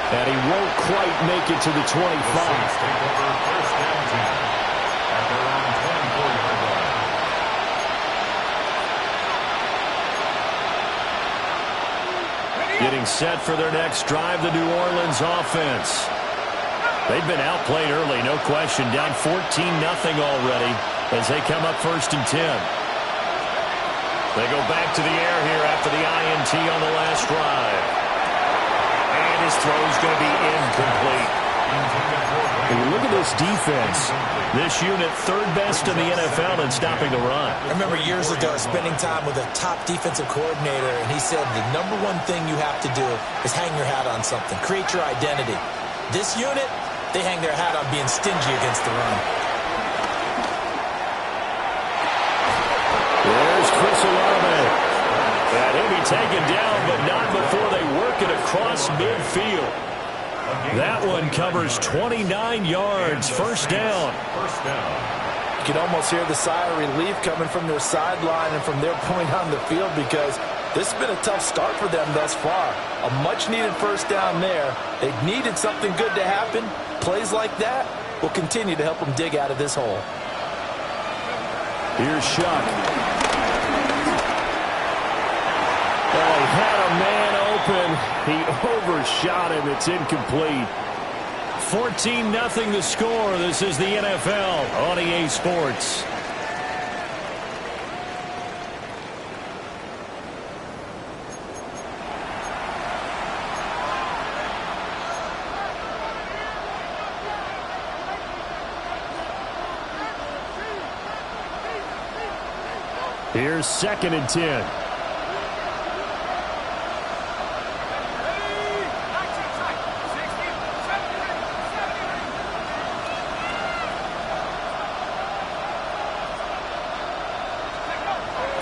And he won't quite make it to the 25. Getting set for their next drive, the New Orleans offense. They've been outplayed early, no question. Down 14-0 already as they come up 1st and 10. They go back to the air here after the INT on the last drive. And his throw is going to be incomplete. When you look at this defense, this unit 3rd best in the NFL in stopping the run. I remember years ago spending time with a top defensive coordinator, and he said the #1 thing you have to do is hang your hat on something. Create your identity. This unit, they hang their hat on being stingy against the run. There's Chris Olave. And he'll be taken down, but not before they work it across midfield. That one covers 29 yards. 1st down. You can almost hear the sigh of relief coming from their sideline and from their point on the field, because this has been a tough start for them thus far. A much-needed 1st down there. They needed something good to happen. Plays like that will continue to help them dig out of this hole. Here's Shuck. Oh, he had a man open. He overshot him. It's incomplete. 14-0 the score. This is the NFL on EA Sports. Here's 2nd and 10.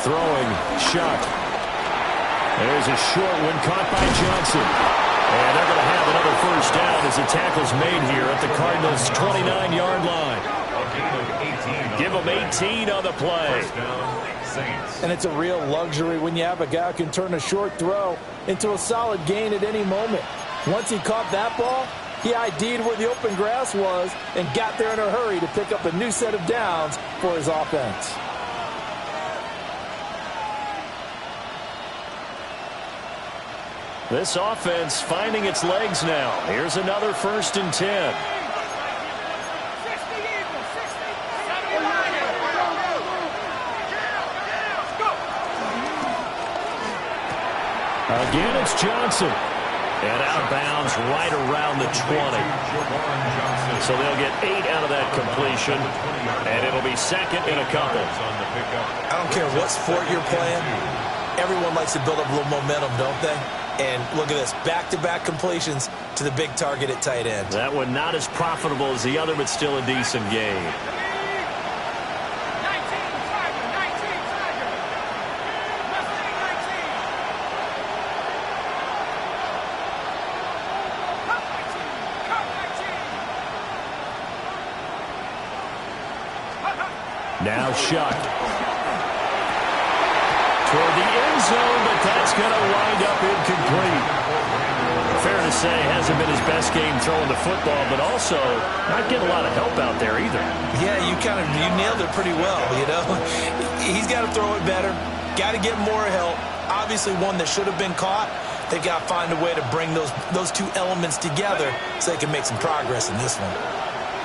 Throwing, Shuck. There's a short one caught by Johnson. And they're going to have another 1st down as the tackle's made here at the Cardinals' 29-yard line. Give them 18 on the play. And it's a real luxury when you have a guy who can turn a short throw into a solid gain at any moment. Once he caught that ball, he ID'd where the open grass was and got there in a hurry to pick up a new set of downs for his offense. This offense finding its legs now. Here's another 1st and 10. Again, it's Johnson. And outbounds right around the 20. So they'll get 8 out of that completion. And it'll be 2nd and a couple. I don't care what sport you're playing. Everyone likes to build up a little momentum, don't they? And look at this, back-to-back completions to the big target at tight end. That one not as profitable as the other, but still a decent game. Now Shuck. Toward the end zone, but that's going to wind up incomplete. Fair to say, hasn't been his best game throwing the football, but also not getting a lot of help out there either. Yeah, you nailed it pretty well, you know. He's got to throw it better, got to get more help. Obviously one that should have been caught. They've got to find a way to bring those 2 elements together so they can make some progress in this one.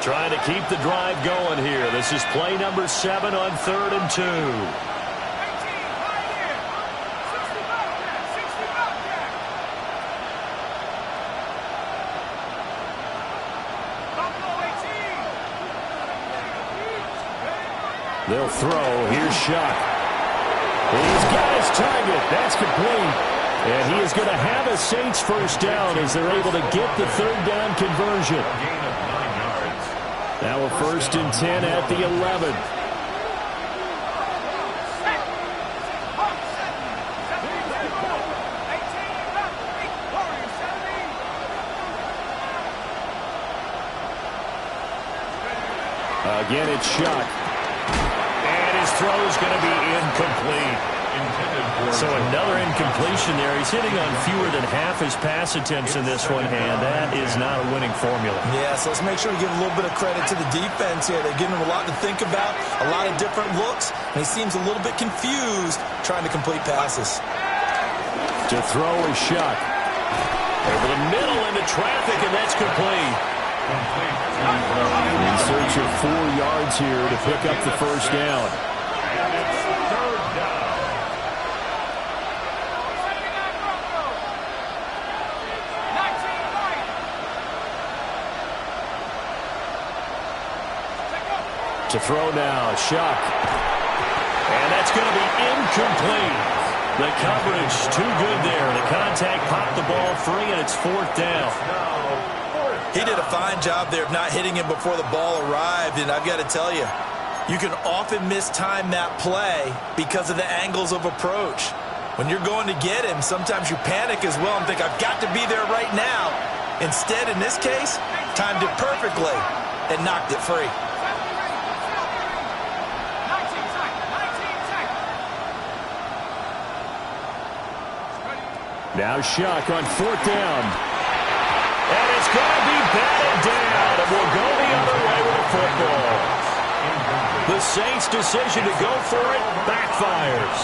Trying to keep the drive going here. This is play number 7 on 3rd and 2. They'll throw. Here's Shuck. He's got his target. That's complete. And he is going to have a Saints 1st down as they're able to get the 3rd down conversion. Now a 1st and 10 at the 11. Again, it's Shuck. And his throw is going to be incomplete. So another incompletion there. He's hitting on fewer than half his pass attempts in this one, and that is not a winning formula. Yeah, so let's make sure we give a little bit of credit to the defense here. They're giving him a lot to think about, a lot of different looks, and he seems a little bit confused trying to complete passes. To throw is Shuck. Over the middle into traffic, and that's complete. In search of 4 yards here to pick up the first down. To throw now, Shuck. And that's going to be incomplete. The coverage too good there. The contact popped the ball free, and it's 4th down. He did a fine job there of not hitting him before the ball arrived, and I've got to tell you, you can often mistime that play because of the angles of approach. When you're going to get him, sometimes you panic as well and think, I've got to be there right now. Instead, in this case, timed it perfectly and knocked it free. Now Shuck on 4th down. And it's going to be batted down. And we'll go the other way with the football. The Saints' decision to go for it backfires.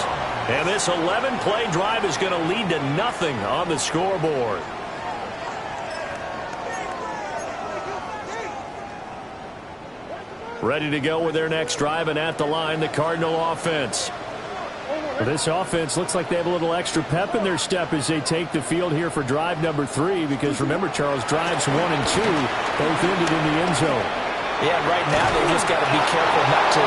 And this 11-play drive is going to lead to nothing on the scoreboard. Ready to go with their next drive, and at the line, the Cardinal offense. Well, this offense looks like they have a little extra pep in their step as they take the field here for drive number 3, because remember, Charles, drives 1 and 2 both ended in the end zone. Yeah, right now they just got to be careful not to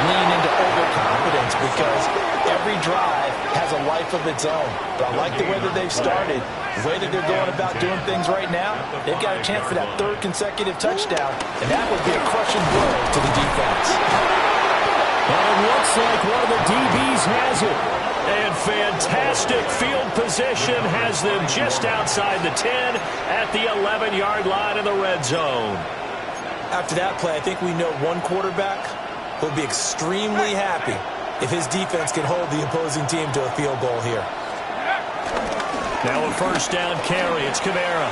lean into overconfidence, because every drive has a life of its own. But I like the way that they've started, the way that they're going about doing things right now. They've got a chance for that 3rd consecutive touchdown, and that would be a crushing blow to the defense. Well, it looks like one of the DBs has it. And fantastic field position has them just outside the 10 at the 11-yard line in the red zone. After that play, I think we know one quarterback will be extremely happy if his defense can hold the opposing team to a field goal here. Now a 1st down carry. It's Kamara.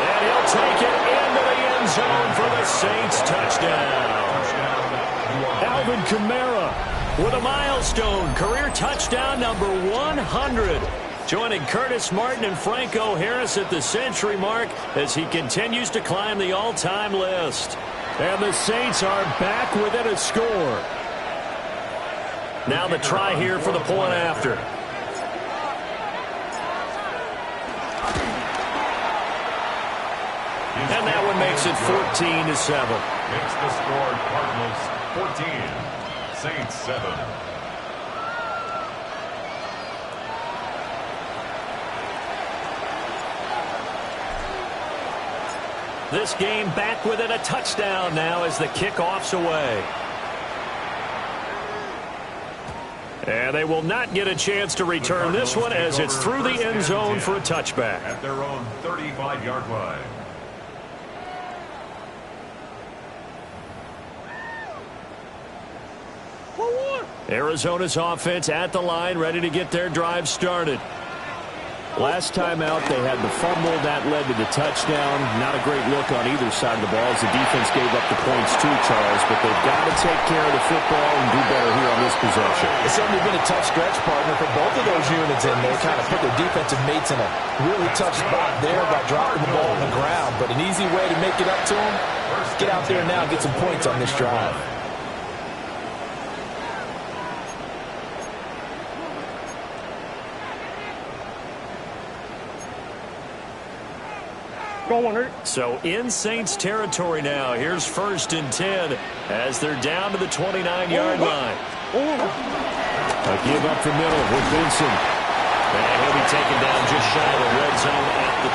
And he'll take it into the end zone for the Saints touchdown. Alvin Kamara with a milestone career touchdown number 100. Joining Curtis Martin and Franco Harris at the century mark as he continues to climb the all-time list. And the Saints are back within a score. Now the try here for the point after. And that one makes it 14-7. Makes the score Cardinals 14, Saints 7. This game back within a touchdown now as the kickoff's away. And they will not get a chance to return this one as it's through the end zone for a touchback. At their own 35-yard line. Arizona's offense at the line, ready to get their drive started. Last time out, they had the fumble. That led to the touchdown. Not a great look on either side of the ball as the defense gave up the points too, Charles. But they've got to take care of the football and do better here on this possession. It's certainly been a tough stretch, partner, for both of those units in there. Kind of put their defensive mates in a really tough spot there by dropping the ball on the ground. But an easy way to make it up to them, get out there now and get some points on this drive. So in Saints territory now. Here's 1st and 10 as they're down to the 29-yard line. A give up the middle with Vincent. And he'll be taken down just shy of the red zone at the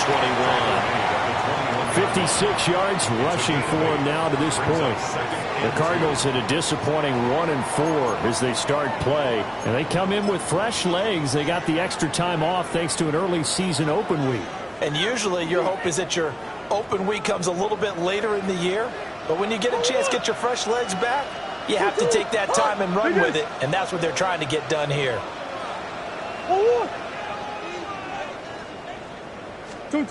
21. 56 yards rushing for him now to this point. The Cardinals had a disappointing 1-4 as they start play. And they come in with fresh legs. They got the extra time off thanks to an early season open week. And usually your hope is that your open week comes a little bit later in the year. But when you get a chance to get your fresh legs back, You have to take that time and run with it, and that's what they're trying to get done here. They'll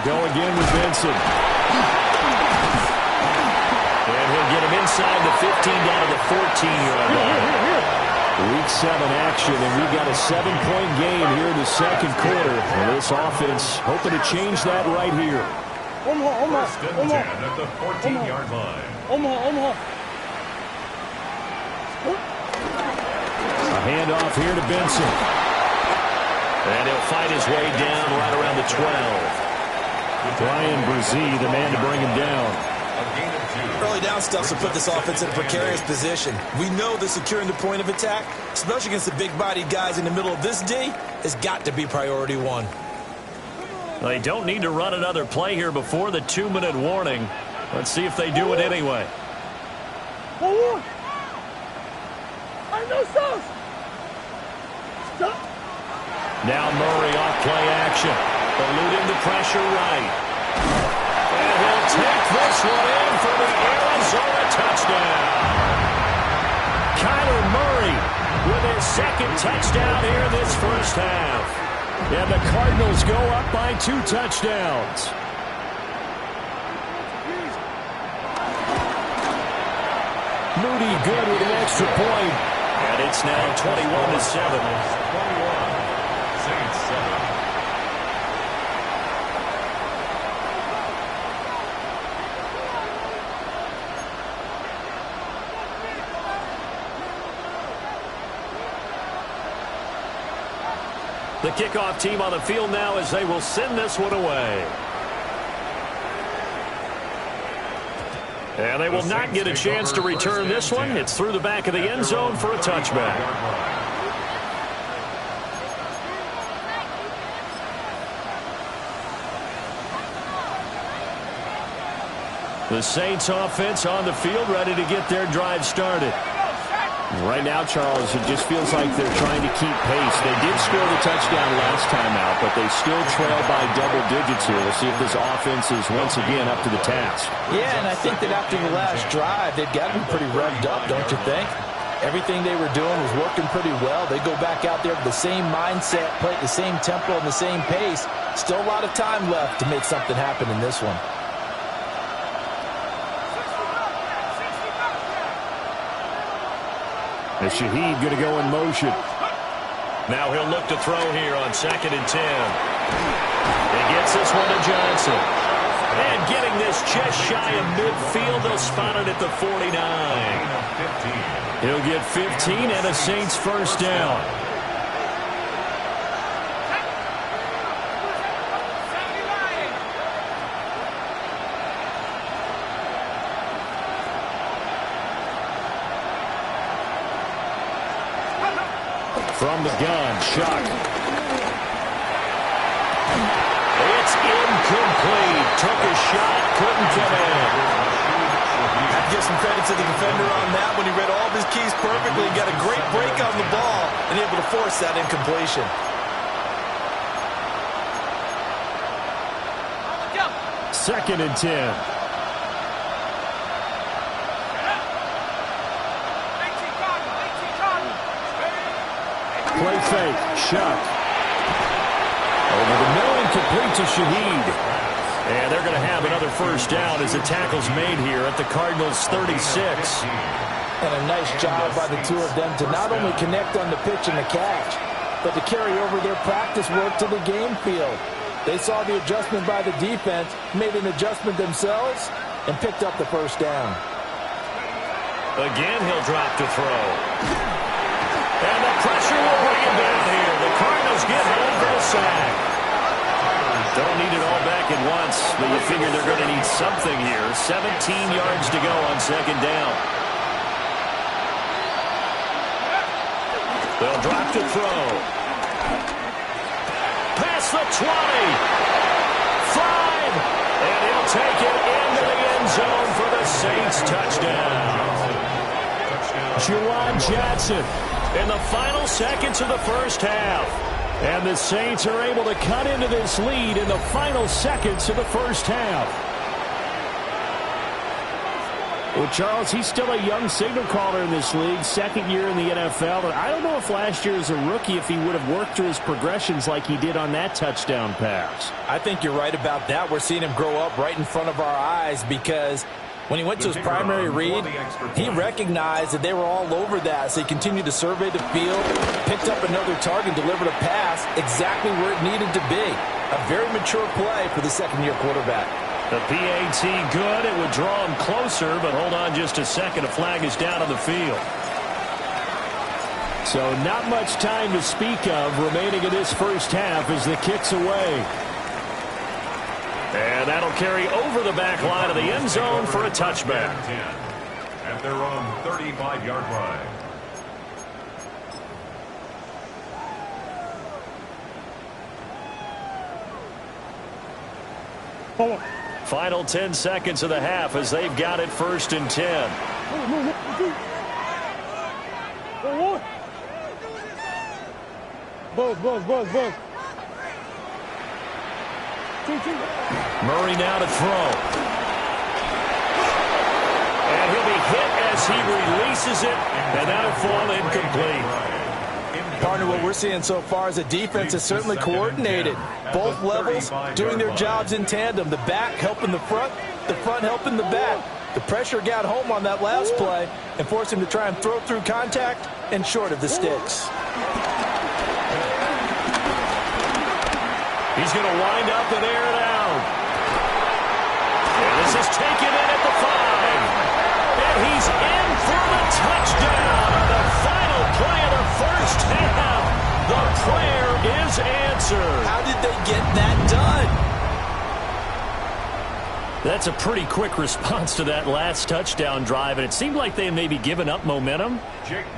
go again with Benson. And he'll get him inside the 15 down to the 14-yard line. Week 7 action, and we've got a 7-point game here in the second quarter. And this offense hoping to change that right here. First and 10 at the 14-yard line. A handoff here to Benson. And he'll fight his way down right around the 12. Brian Brzee, the man to bring him down. Early down stuff to put this offense in a precarious position. We know that securing the point of attack, especially against the big-bodied guys in the middle of this D, has got to be priority one. They don't need to run another play here before the 2-minute warning. Let's see if they do it anyway. Now Murray off play action. Eluding the pressure right. And he'll take this one in for the Arizona touchdown. Kyler Murray with his second touchdown here in this first half. And the Cardinals go up by 2 touchdowns. Moody good with an extra point. And it's now 21-7. The kickoff team on the field now as they will send this one away. And they will not get a chance to return this one. It's through the back of the end zone for a touchback. The Saints offense on the field ready to get their drive started. Right now, Charles, it just feels like they're trying to keep pace. They did score the touchdown last time out, but they still trail by double digits here. We'll see if this offense is once again up to the task. Yeah, and I think that after the last drive, they've got to be pretty revved up, don't you think? Everything they were doing was working pretty well. They go back out there with the same mindset, play at the same tempo and the same pace. Still a lot of time left to make something happen in this one. And Shaheed going to go in motion. Now he'll look to throw here on 2nd and 10. He gets this one to Johnson. And getting this just shy of midfield, they'll spot it at the 49. He'll get 15 and a Saints first down. From the gun, Chuck. It's incomplete. Took a shot, couldn't get in. I give some credit to the defender on that when he read all of his keys perfectly and got a great break on the ball and able to force that incompletion. Second and 10. Play fake, Shuck. Over the middle and complete to Shaheed. And they're going to have another first down as the tackle's made here at the Cardinals' 36. And a nice job by the two of them to not only connect on the pitch and the catch, but to carry over their practice work to the game field. They saw the adjustment by the defense, made an adjustment themselves, and picked up the first down. Again, he'll drop to throw. And the pressure will bring him down here. The Cardinals get home for the sack. Don't need it all back at once, but you figure they're going to need something here. 17 yards to go on 2nd down. They'll drop to throw. Past the 20. 5. And he'll take it into the end zone for the Saints touchdown. Juwan Johnson in the final seconds of the first half. And the Saints are able to cut into this lead in the final seconds of the first half. Well, Charles, he's still a young signal caller in this league, second year in the NFL. And I don't know if last year as a rookie if he would have worked through his progressions like he did on that touchdown pass. I think you're right about that. We're seeing him grow up right in front of our eyes because when he went to his primary read, he recognized that they were all over that. So he continued to survey the field, picked up another target, delivered a pass exactly where it needed to be. A very mature play for the second-year quarterback. The PAT good. It would draw him closer, but hold on just a second. A flag is down on the field. So not much time to speak of remaining in this first half as the kick's away. And that'll carry over the back line of the end zone for a touchback. At their own 35-yard line. Final 10 seconds of the half as they've got it 1st and 10. Murray now to throw. And he'll be hit as he releases it, and that'll fall incomplete. Partner, what we're seeing so far is the defense is certainly coordinated. Both levels doing their jobs in tandem. The back helping the front helping the back. The pressure got home on that last play and forced him to try and throw through contact and short of the sticks. He's going to wind up and air it out. And this is taken in at the 5. And he's in for the touchdown on the final play of the first half. The prayer is answered. How did they get that done? That's a pretty quick response to that last touchdown drive, and it seemed like they may be giving up momentum.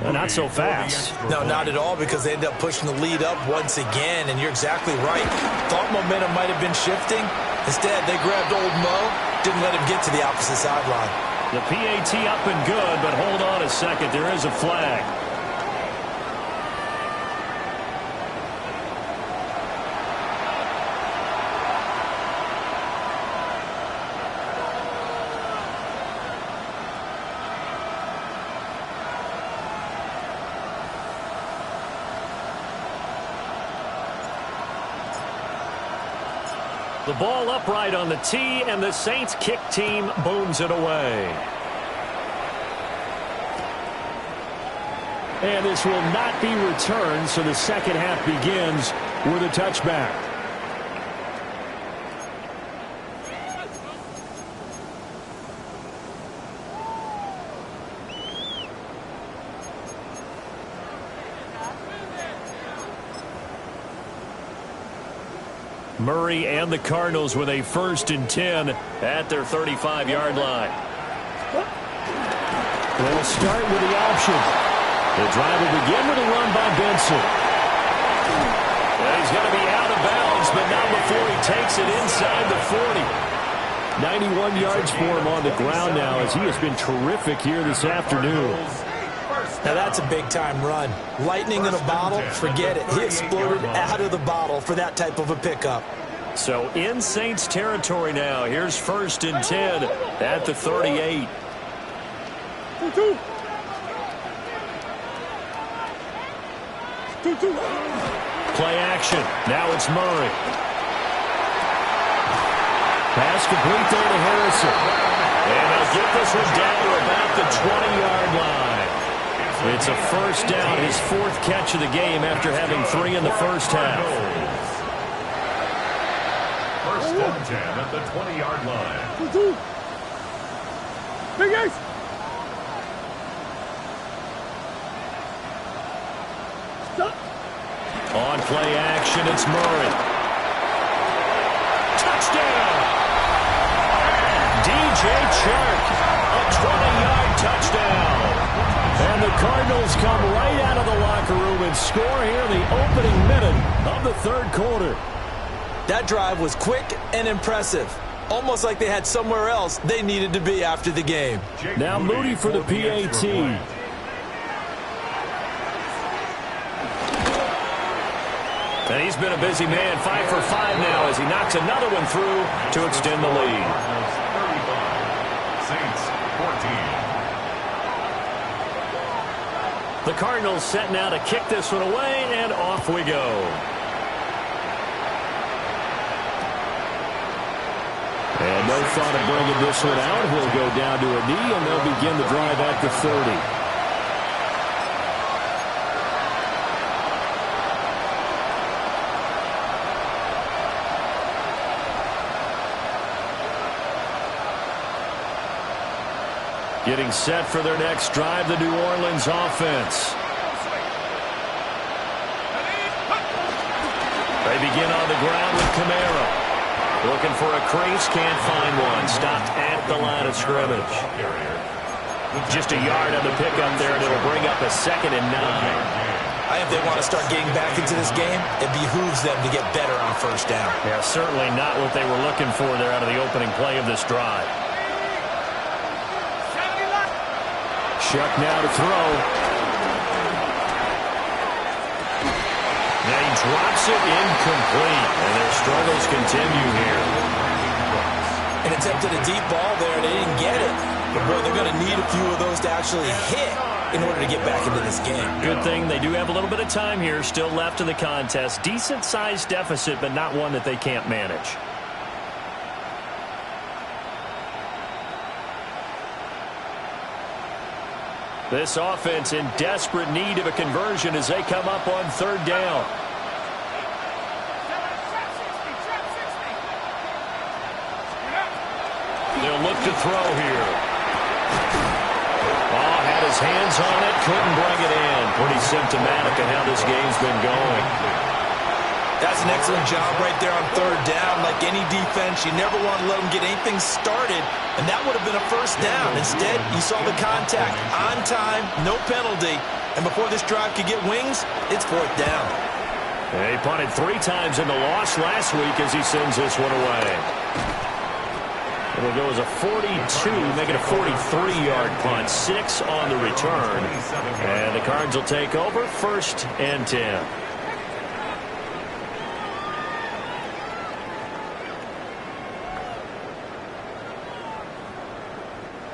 Not so fast. No, not at all, because they ended up pushing the lead up once again, and you're exactly right. Thought momentum might have been shifting. Instead, they grabbed old Mo, didn't let him get to the opposite sideline. The PAT up and good, but hold on a second. There is a flag. The ball upright on the tee, and the Saints kick team booms it away. And this will not be returned, so the second half begins with a touchback. Murray and the Cardinals with a 1st and 10 at their 35-yard line. They'll start with the option. The drive will begin with a run by Benson. Well, he's going to be out of bounds, but not before he takes it inside the 40. 91 yards for him on the ground now as he has been terrific here this afternoon. Now that's a big-time run. Lightning in a bottle, forget it. He exploded out of the bottle for that type of a pickup. So in Saints territory now. Here's 1st and 10 at the 38. Play action. Now it's Murray. Pass complete there to Harrison. And they'll get this one down to about the 20-yard line. It's a 1st down, his 4th catch of the game after having 3 in the first half. 1st and 10 at the 20-yard line. On play action, it's Murray. Touchdown! DJ Chark, a 20-yard touchdown. And the Cardinals come right out of the locker room and score here in the opening minute of the 3rd quarter. That drive was quick and impressive. Almost like they had somewhere else they needed to be after the game. Now Moody for the PAT. And he's been a busy man, 5 for 5 now as he knocks another one through to extend the lead. Saints 14. The Cardinals set now to kick this one away, and off we go. And no thought of bringing this one out. He'll go down to a knee, and they'll begin the drive at the 30. Getting set for their next drive, the New Orleans offense. They begin on the ground with Kamara. Looking for a crease, can't find one. Stopped at the line of scrimmage. Just a yard on the pickup there, and it'll bring up a 2nd and 9. I think if they want to start getting back into this game, it behooves them to get better on first down. Yeah, certainly not what they were looking for there out of the opening play of this drive. Chuck now to throw. Now he drops it incomplete, and their struggles continue here. An attempt at a deep ball there, and they didn't get it. But, boy, they're going to need a few of those to actually hit in order to get back into this game. Good thing they do have a little bit of time here still left in the contest. Decent-sized deficit, but not one that they can't manage. This offense in desperate need of a conversion as they come up on 3rd down. They'll look to throw here. Oh, had his hands on it, couldn't bring it in. Pretty symptomatic of how this game's been going. That's an excellent job right there on 3rd down. Like any defense, you never want to let them get anything started, and that would have been a 1st down. Instead, you saw the contact on time, no penalty, and before this drive could get wings, it's 4th down. He punted 3 times in the loss last week as he sends this one away. It'll go as a 42, make it a 43-yard punt, 6 on the return, and the Cards will take over 1st and 10.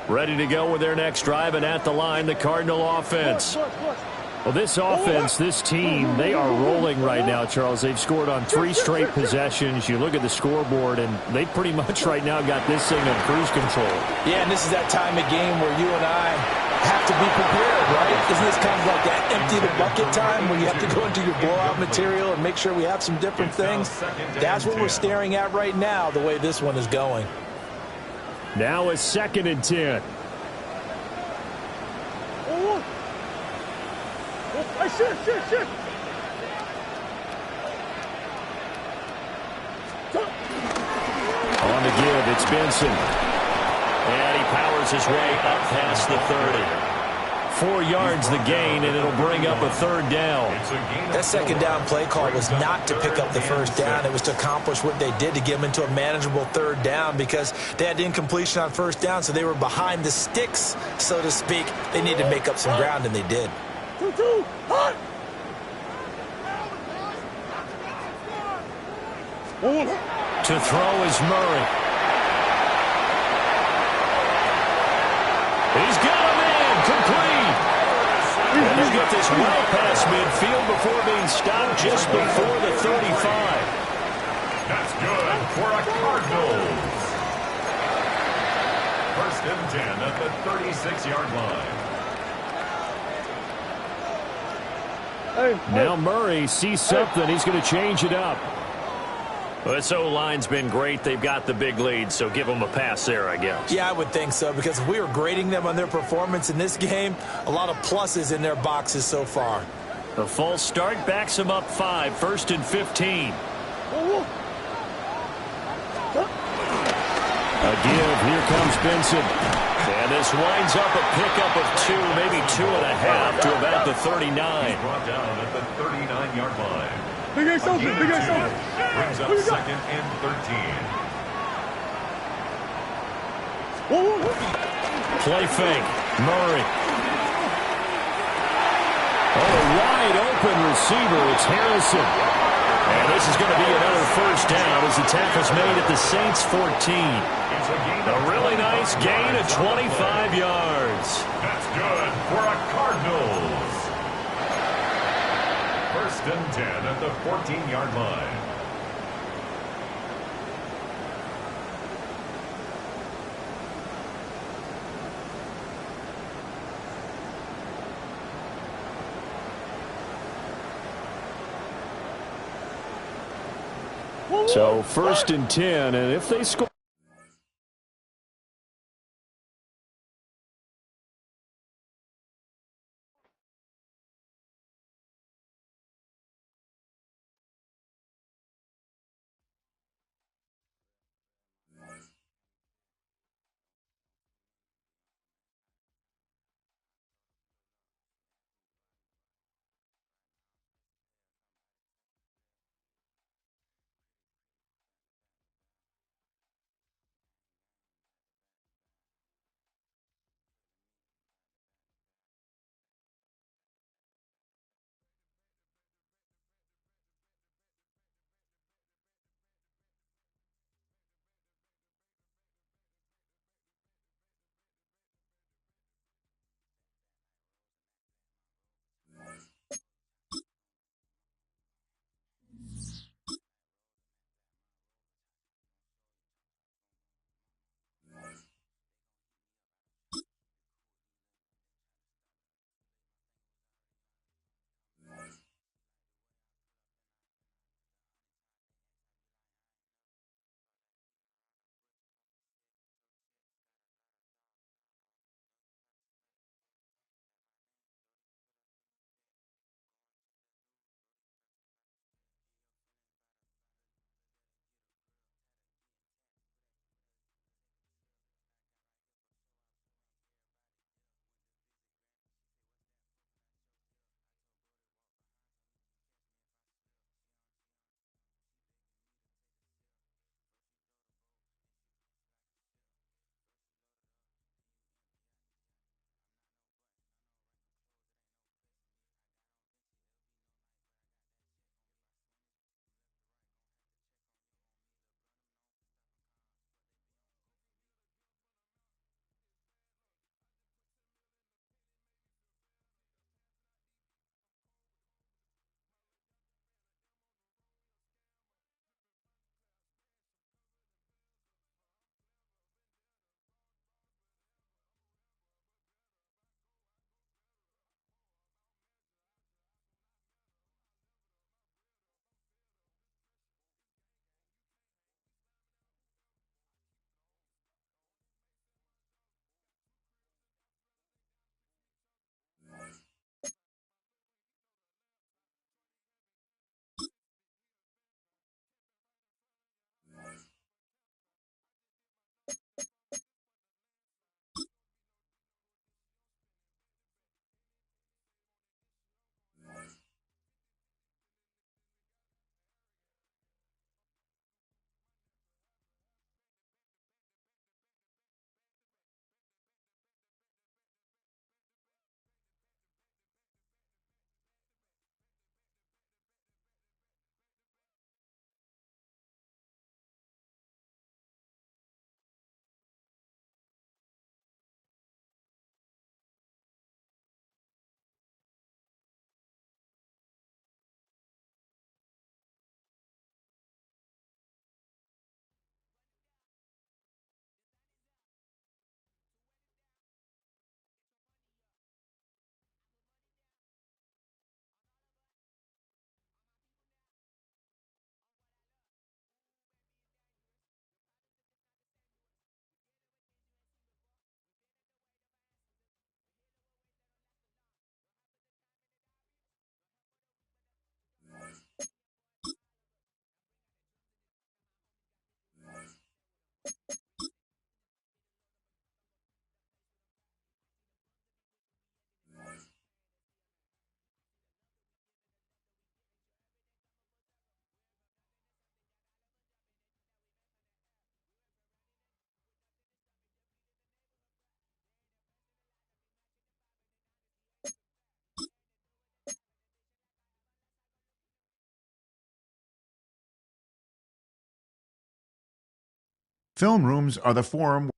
Ready to go with their next drive, and at the line, the Cardinal offense. Well, this offense, this team, they are rolling right now, Charles. They've scored on 3 straight possessions. You look at the scoreboard, and they pretty much right now got this thing on cruise control. Yeah, and this is that time of game where you and I have to be prepared, right? Isn't this kind of like that empty the bucket time where you have to go into your blowout material and make sure we have some different things? That's what we're staring at right now, the way this one is going. Now a 2nd and 10. On the give, it's Benson. And he powers his way up past the 30. 4 yards the gain, and it'll bring up a 3rd down. That 2nd down play call was not to pick up the 1st down. It was to accomplish what they did to get them into a manageable 3rd down because they had incompletion on 1st down, so they were behind the sticks, so to speak. They needed to make up some ground, and they did. To throw is Murray. He's got him in, complete. And they get this well past midfield before being stopped just before the 35. That's good for a Cardinals. 1st and 10 at the 36-yard line. Now Murray sees something. He's going to change it up. Well, this O-line's been great. They've got the big lead, so give them a pass there, I guess. Yeah, I would think so, because if we were grading them on their performance in this game, a lot of pluses in their boxes so far. The false start backs them up 5, 1st and 15. A give. Here comes Benson. And this winds up a pickup of 2, maybe 2.5 to about the 39. He's brought down at the 39-yard line. Big Ace open, Big Ace open. Brings up 2nd and 13. Play fake. Murray. Oh, a wide open receiver. It's Harrison. And this is going to be another first down as the tackle's made at the Saints' 14. A really nice gain of 25 yards. That's good for a Cardinals. First and 10 at the 14-yard line. So first and 10, and if they score. Film rooms are the forum.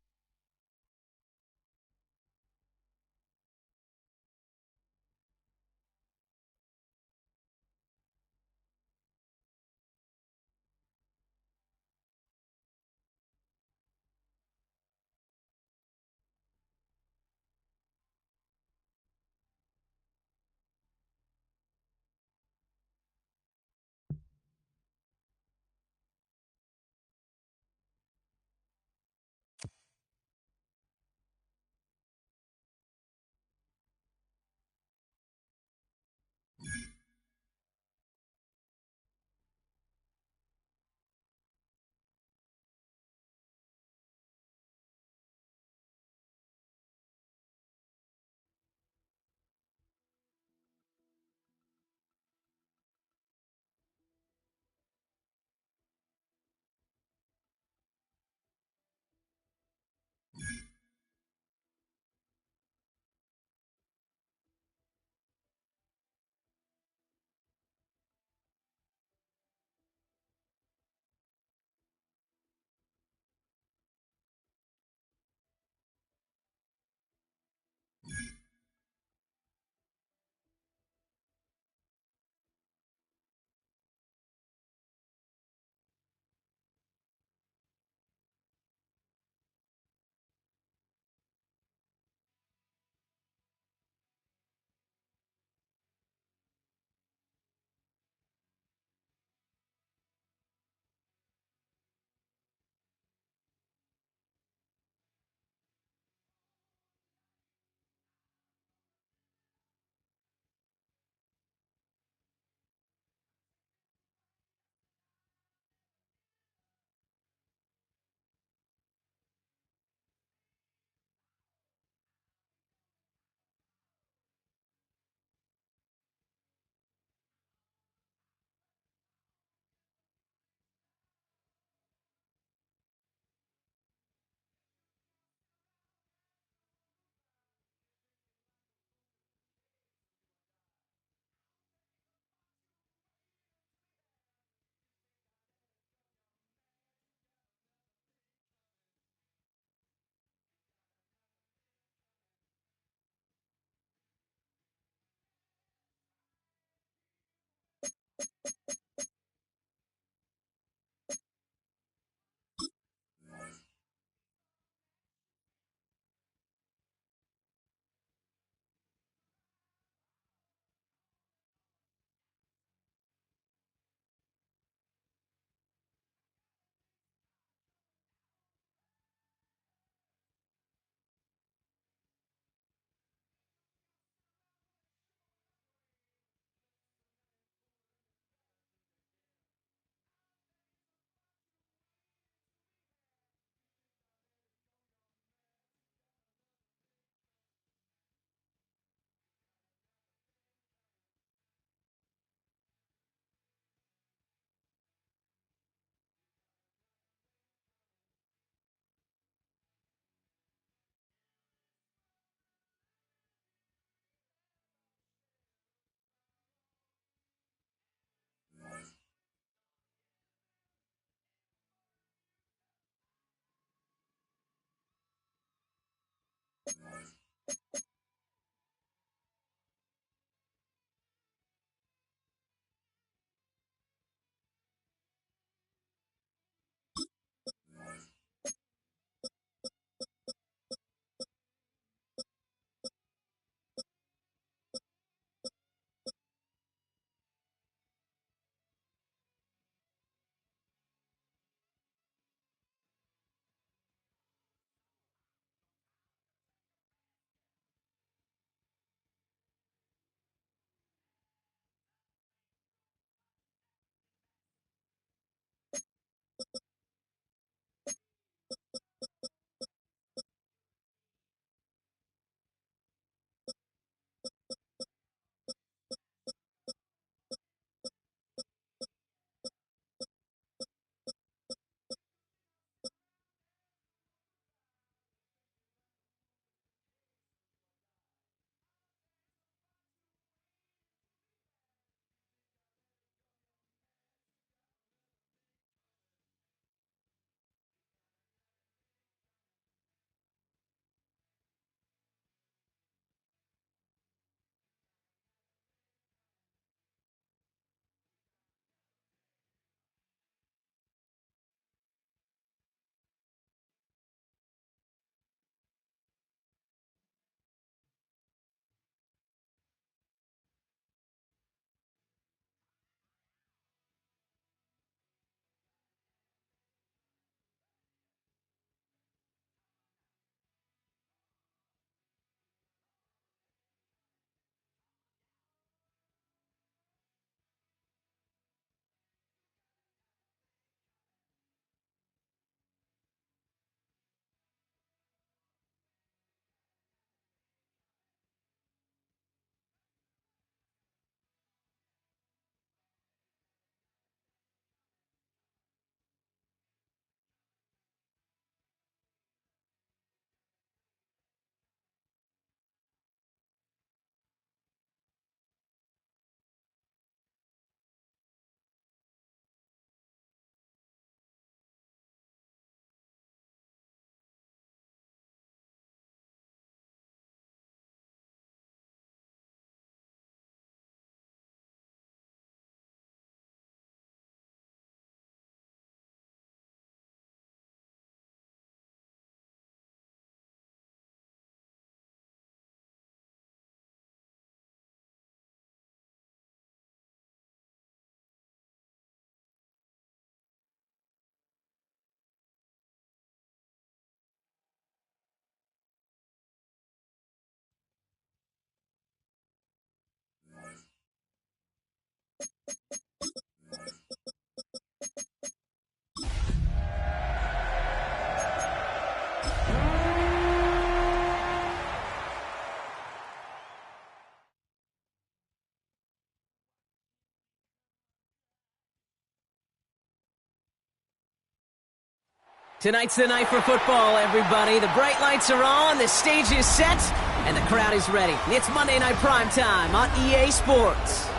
Tonight's the night for football, everybody. The bright lights are on, the stage is set, and the crowd is ready. It's Monday Night Primetime on EA Sports.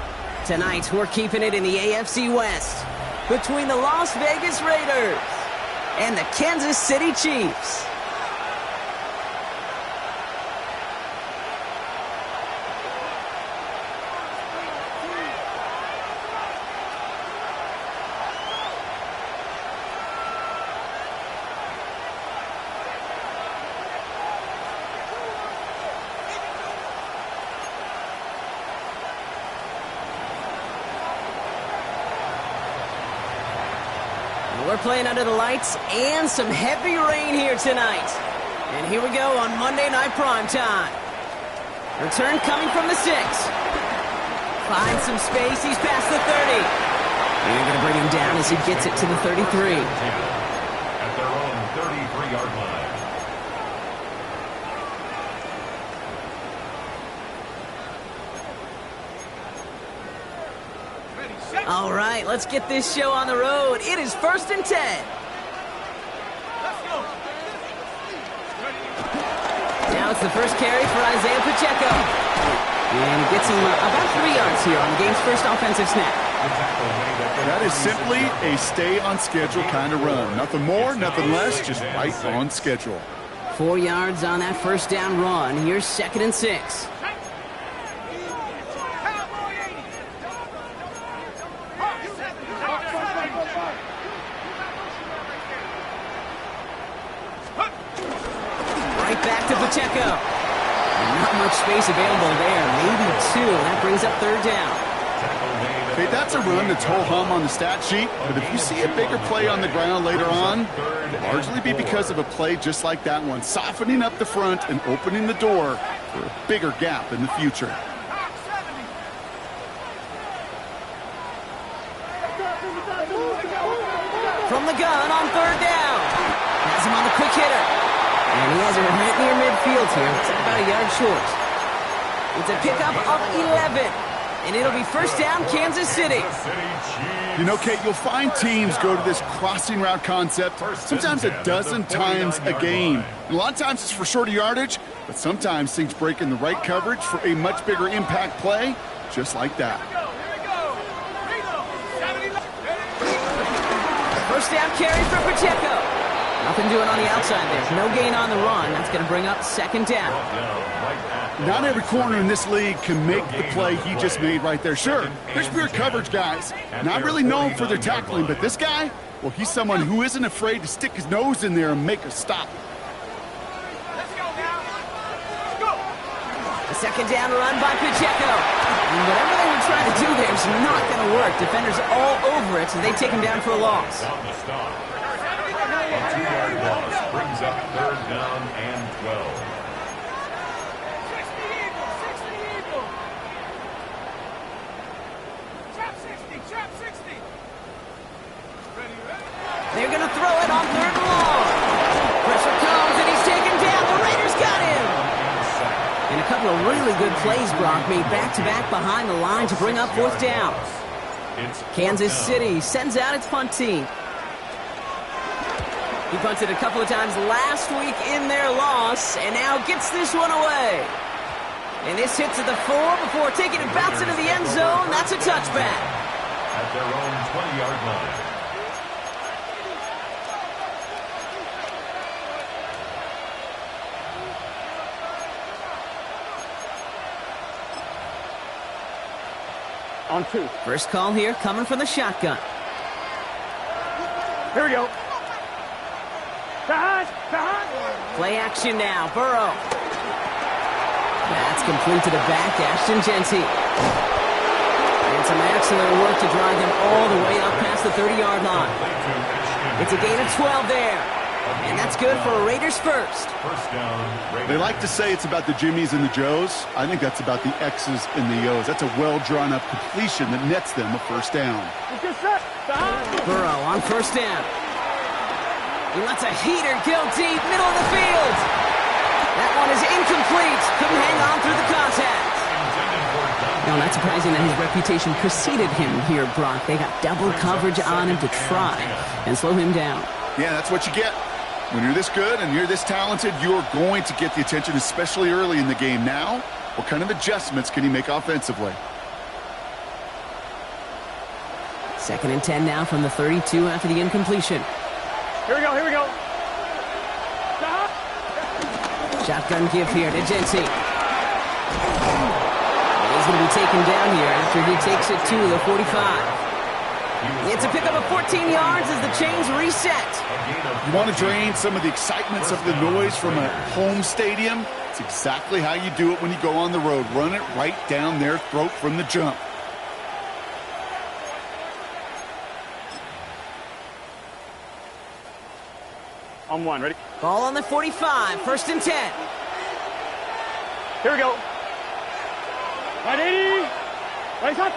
Tonight, we're keeping it in the AFC West between the Las Vegas Raiders and the Kansas City Chiefs. We're playing under the lights and some heavy rain here tonight. And here we go on Monday Night Primetime. Return coming from the 6. Finds some space. He's past the 30. And they're going to bring him down as he gets it to the 33. At their own 33-yard line. All right, let's get this show on the road. It is 1st and 10. Now it's the first carry for Isaiah Pacheco. And he gets him about 3 yards here on the game's first offensive snap. That is simply a stay-on-schedule kind of run. Nothing more, nothing less, just right on schedule. 4 yards on that first down run. Here's 2nd and 6. Back to Pacheco. And not much space available there. Maybe 2. That brings up 3rd down. Okay, that's a run that's ho-hum on the stat sheet, but if you see a bigger play on the ground later on, it'll largely be because of a play just like that one, softening up the front and opening the door for a bigger gap in the future. From the gun on 3rd down. Has him on the quick hitter. And he has it right near midfield here. It's about a yard short. It's a pickup of 11. And it'll be 1st down, Kansas City. You know, Kate, you'll find teams go to this crossing route concept sometimes a dozen times a game. And a lot of times it's for shorter yardage, but sometimes things break in the right coverage for a much bigger impact play, just like that. First down carry for Pacheco. Nothing doing on the outside there. No gain on the run. That's going to bring up 2nd down. Not every corner in this league can make the play he just made right there. Sure, there's pure coverage guys. Not really known for their tackling, but this guy, well, he's someone who isn't afraid to stick his nose in there and make a stop. The 2nd down run by Pacheco. And whatever they were trying to do there is not going to work. Defenders all over it, so they take him down for a loss. A 2-yard loss brings up 3rd down and 12. They're going to throw it on 3rd and long. Pressure comes, and he's taken down. The Raiders got him. And a couple of really good plays, Brock, made back-to-back behind the line to bring up 4th down. Kansas City sends out its punt team. He punted a couple of times last week in their loss, and now gets this one away. And this hits at the 4 before taking it bounce into the end zone. That's a touchback. At their own 20-yard line. On 2. First call here coming from the shotgun. Here we go. Behind. Play action now. Burrow. That's complete to the back. Ashton Genty. And some excellent work to drive them all the way up past the 30-yard line. It's a gain of 12 there. And that's good for a Raiders first. First down, Raiders. They like to say it's about the Jimmies and the Joes. I think that's about the X's and the O's. That's a well-drawn-up completion that nets them a first down. Burrow on first down. He lets a heater go deep, middle of the field. That one is incomplete. Couldn't hang on through the contact. No, not surprising that his reputation preceded him here, Brock. They got double coverage on him to try and slow him down. Yeah, that's what you get. When you're this good and you're this talented, you're going to get the attention, especially early in the game. Now, what kind of adjustments can he make offensively? 2nd and 10 now from the 32 after the incompletion. Here we go, here we go. Shotgun give here to Jency. He's going to be taken down here after he takes it to the 45. It's a pickup of 14 yards as the chains reset. You want to drain some of the excitements of the noise from a home stadium? It's exactly how you do it when you go on the road. Run it right down their throat from the jump. On one, ready? Ball on the 45, 1st and 10. Here we go. Right 80. Right shot.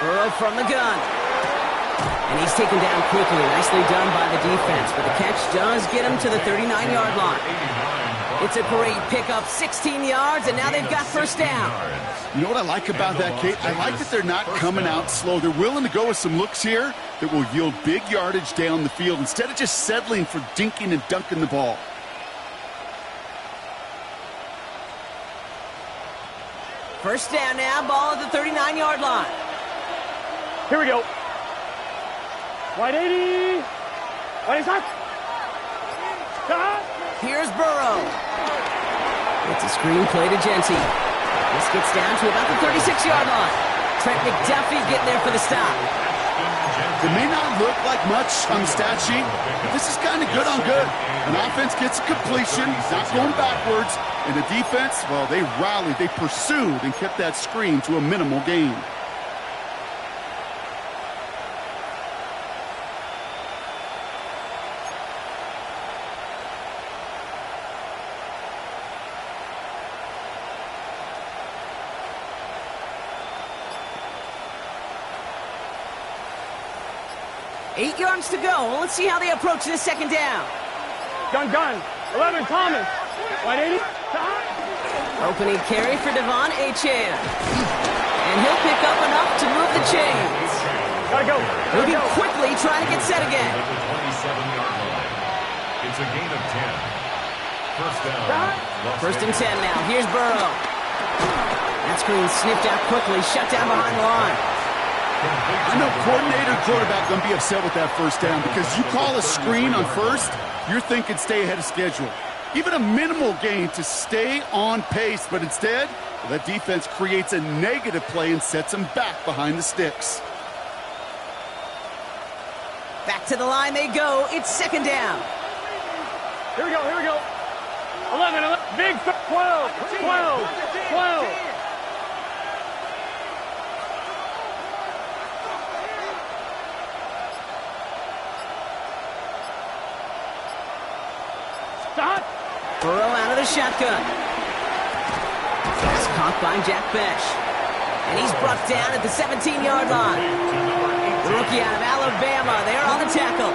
Burrow from the gun. And he's taken down quickly. Nicely done by the defense. But the catch does get him to the 39-yard line. It's a great pickup, 16 yards, and now they've got first down. You know what I like about that, Kate? I like that they're not coming out slow. They're willing to go with some looks here that will yield big yardage down the field instead of just settling for dinking and dunking the ball. First down now, ball at the 39-yard line. Here we go. Right 80. Right shot. Shot. Here's Burrow. It's a screen play to Jency. This gets down to about the 36-yard line. Trent McDuffie getting there for the stop. It may not look like much on the stat sheet, but this is kind of good on good. An offense gets a completion, not going backwards, and the defense, well, they rallied, they pursued, and kept that screen to a minimal gain. Eight yards to go. Let's see how they approach this second down. Gun. 11, Thomas. Right 80. Opening carry for Devon Achane. And he'll pick up enough to move the chains. Gotta go. Moving quickly, trying to get set again. At the 27-yard line. It's a gain of 10. First down. First and 10 now. Here's Burrow. That screen sniffed out quickly, shut down behind the line. I know coordinator and quarterback going to be upset with that first down because you call a screen on first, you're thinking stay ahead of schedule. Even a minimal gain to stay on pace, but instead, well, that defense creates a negative play and sets them back behind the sticks. Back to the line they go. It's second down. Here we go. 11. Big 12. Stop. Burrow out of the shotgun. Pass caught by Jack Besh. And he's brought down at the 17-yard line. The rookie out of Alabama there on the tackle.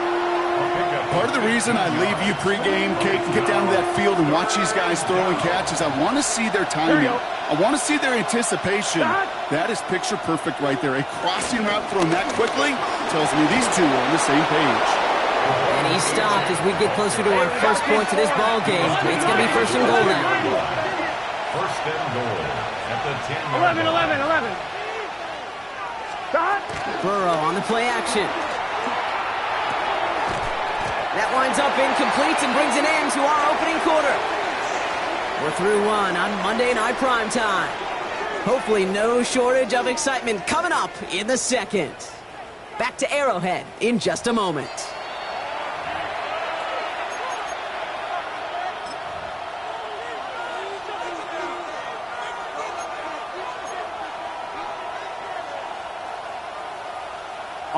Part of the reason I leave you pregame, Kate, and get down to that field and watch these guys throw and catch is I want to see their timing. I want to see their anticipation. That is picture perfect right there. A crossing route thrown that quickly tells me these two are on the same page. And he stopped as we get closer to our first point to this ball game. It's going to be first and goal now. First and goal at the 10-yard line. 11. Stop. Burrow on the play action. That winds up incomplete and brings an end to our opening quarter. We're through one on Monday Night Primetime. Hopefully no shortage of excitement coming up in the second. Back to Arrowhead in just a moment.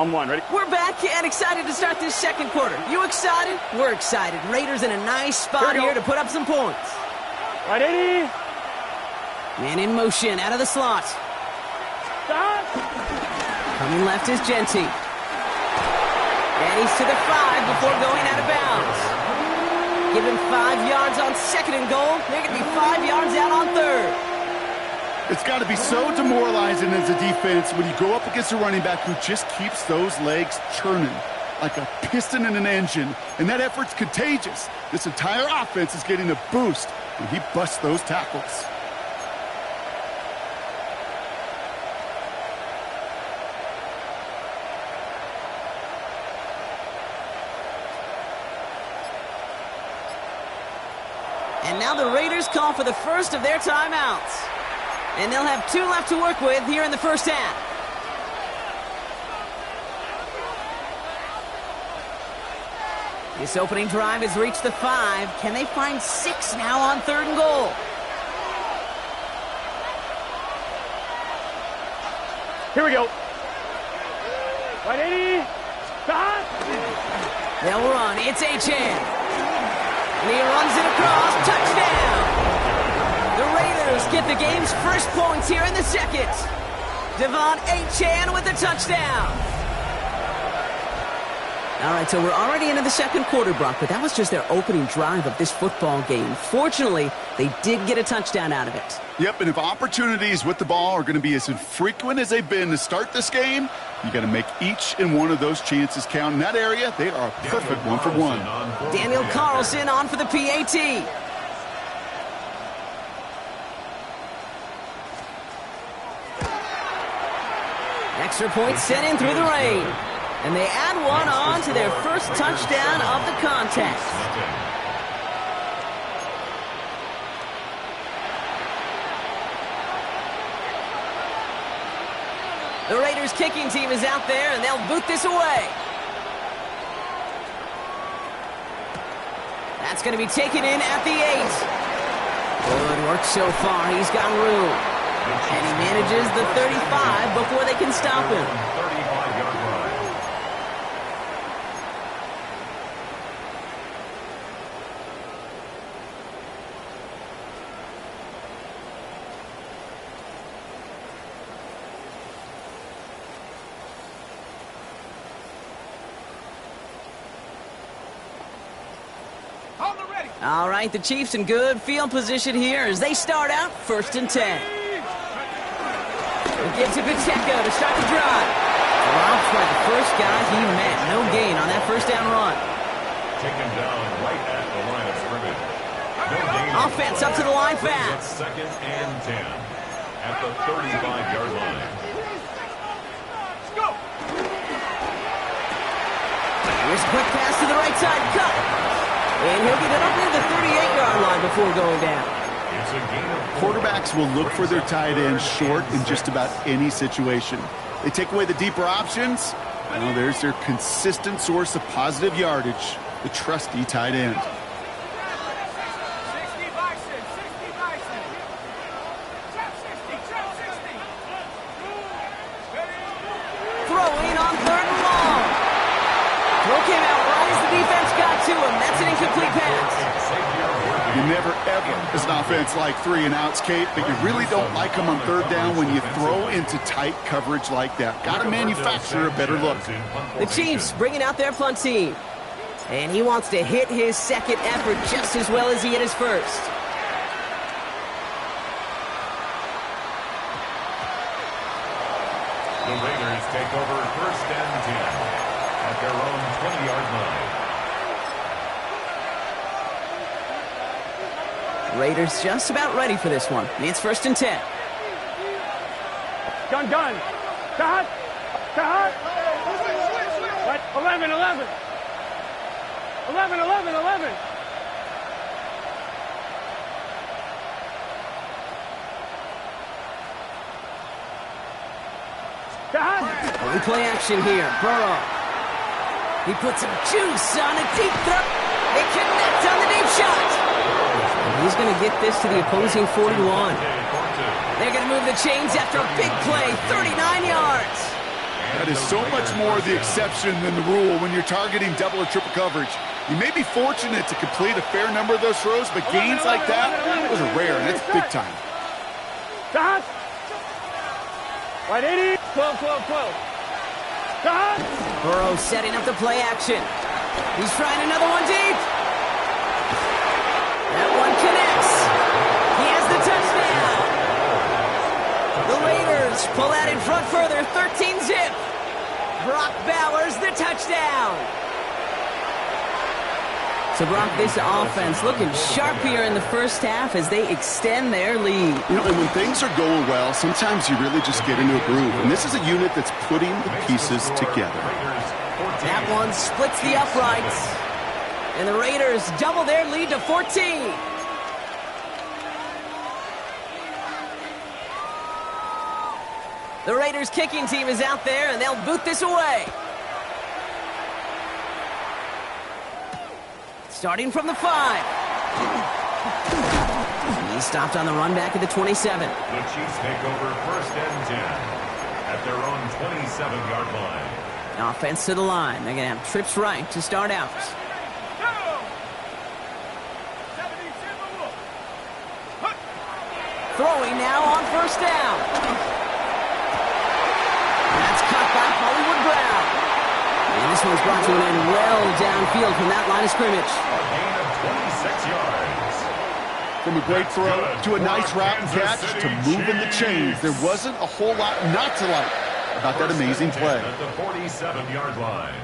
On one. Ready? We're back and excited to start this second quarter. You excited? We're excited. Raiders in a nice spot here to put up some points. Right, 80. Man in motion, out of the slot. Stop. Coming left is Genty. And he's to the 5 before going out of bounds. Give him 5 yards on second and goal. They're going to be 5 yards out on third. It's got to be so demoralizing as a defense when you go up against a running back who just keeps those legs churning like a piston in an engine, and that effort's contagious. This entire offense is getting a boost when he busts those tackles. And now the Raiders call for the first of their timeouts. And they'll have 2 left to work with here in the first half. This opening drive has reached the 5. Can they find 6 now on third and goal? Here we go. Right, 80. Stop. They'll run. It's Achane. And he runs it across. Touchdown. The Raiders get the game's first points here in the second. Devon Achane with the touchdown. All right, so we're already into the second quarter, Brock, but that was just their opening drive of this football game. Fortunately, they did get a touchdown out of it. Yep, and if opportunities with the ball are going to be as infrequent as they've been to start this game, you got to make each and one of those chances count. In that area, they are a perfect one-for-one. Daniel Carlson on for the PAT. Extra point sent in through the rain. And they add one on to their first touchdown of the contest. The Raiders kicking team is out there, and they'll boot this away. That's going to be taken in at the 8. Good work so far. He's got room. And he manages the 35 before they can stop him. 35-yard line. All right, the Chiefs in good field position here as they start out 1st and 10. He gives it Pacheco to start the drive. Drops by the first guy he met. No gain on that first down run. Taken down right at the line of scrimmage. No gain. Offense up to the line fast. 2nd and 10 at the 35-yard line. Let's go. Here's a quick pass to the right side. Cut. And he'll get it up near the 38-yard line before going down. It's a gain of Quarterbacks will look for their tight end short in just about any situation. They take away the deeper options. Well, there's their consistent source of positive yardage, the trusty tight end. 60 Bison. 60 Bison. Trap 60. Trap 60. Throwing on 3rd and long. Throw came out right as the defense got to him. That's an incomplete pass. You never, ever, as an offense, like 3 and outs, Kate, but you really don't like them on 3rd down when you throw into tight coverage like that. Got to manufacture a better look. The Chiefs bringing out their punt team. And he wants to hit his second effort just as well as he hit his first. The Raiders take over 1st and 10 at their own 20-yard line. Raiders just about ready for this one. It's 1st and 10. Gun. Cut. Right. 11. 11. One play action here. Burrow. He puts some juice on a deep throw. They connect on the deep shot. And he's going to get this to the opposing 41. They're going to move the chains after a big play. 39 yards. That is so much more the exception than the rule when you're targeting double or triple coverage. You may be fortunate to complete a fair number of those throws, but gains like that, those are rare, and that's big time. Dot. Right, 80. 12, 12, 12. Dot. Burrow setting up the play action. He's trying another one deep. That one connects. He has the touchdown. The Raiders pull out in front further, 13-zip. Brock Bowers the touchdown. So, Brock, this offense looking sharp here in the first half as they extend their lead. You know, and when things are going well, sometimes you really just get into a groove. And this is a unit that's putting the pieces together. That one splits the uprights. And the Raiders double their lead to 14. The Raiders kicking team is out there, and they'll boot this away. Starting from the 5. He stopped on the run back at the 27. The Chiefs take over 1st and 10 at their own 27-yard line. Offense to the line. They're going to have trips right to start out. Throwing now on 1st down. That's caught by Hollywood Brown. And this one's brought to an end well downfield from that line of scrimmage. A gain of 26 yards. From a great throw to a nice route and catch to moving the chains. There wasn't a whole lot not to like about that amazing play. At the 47-yard line.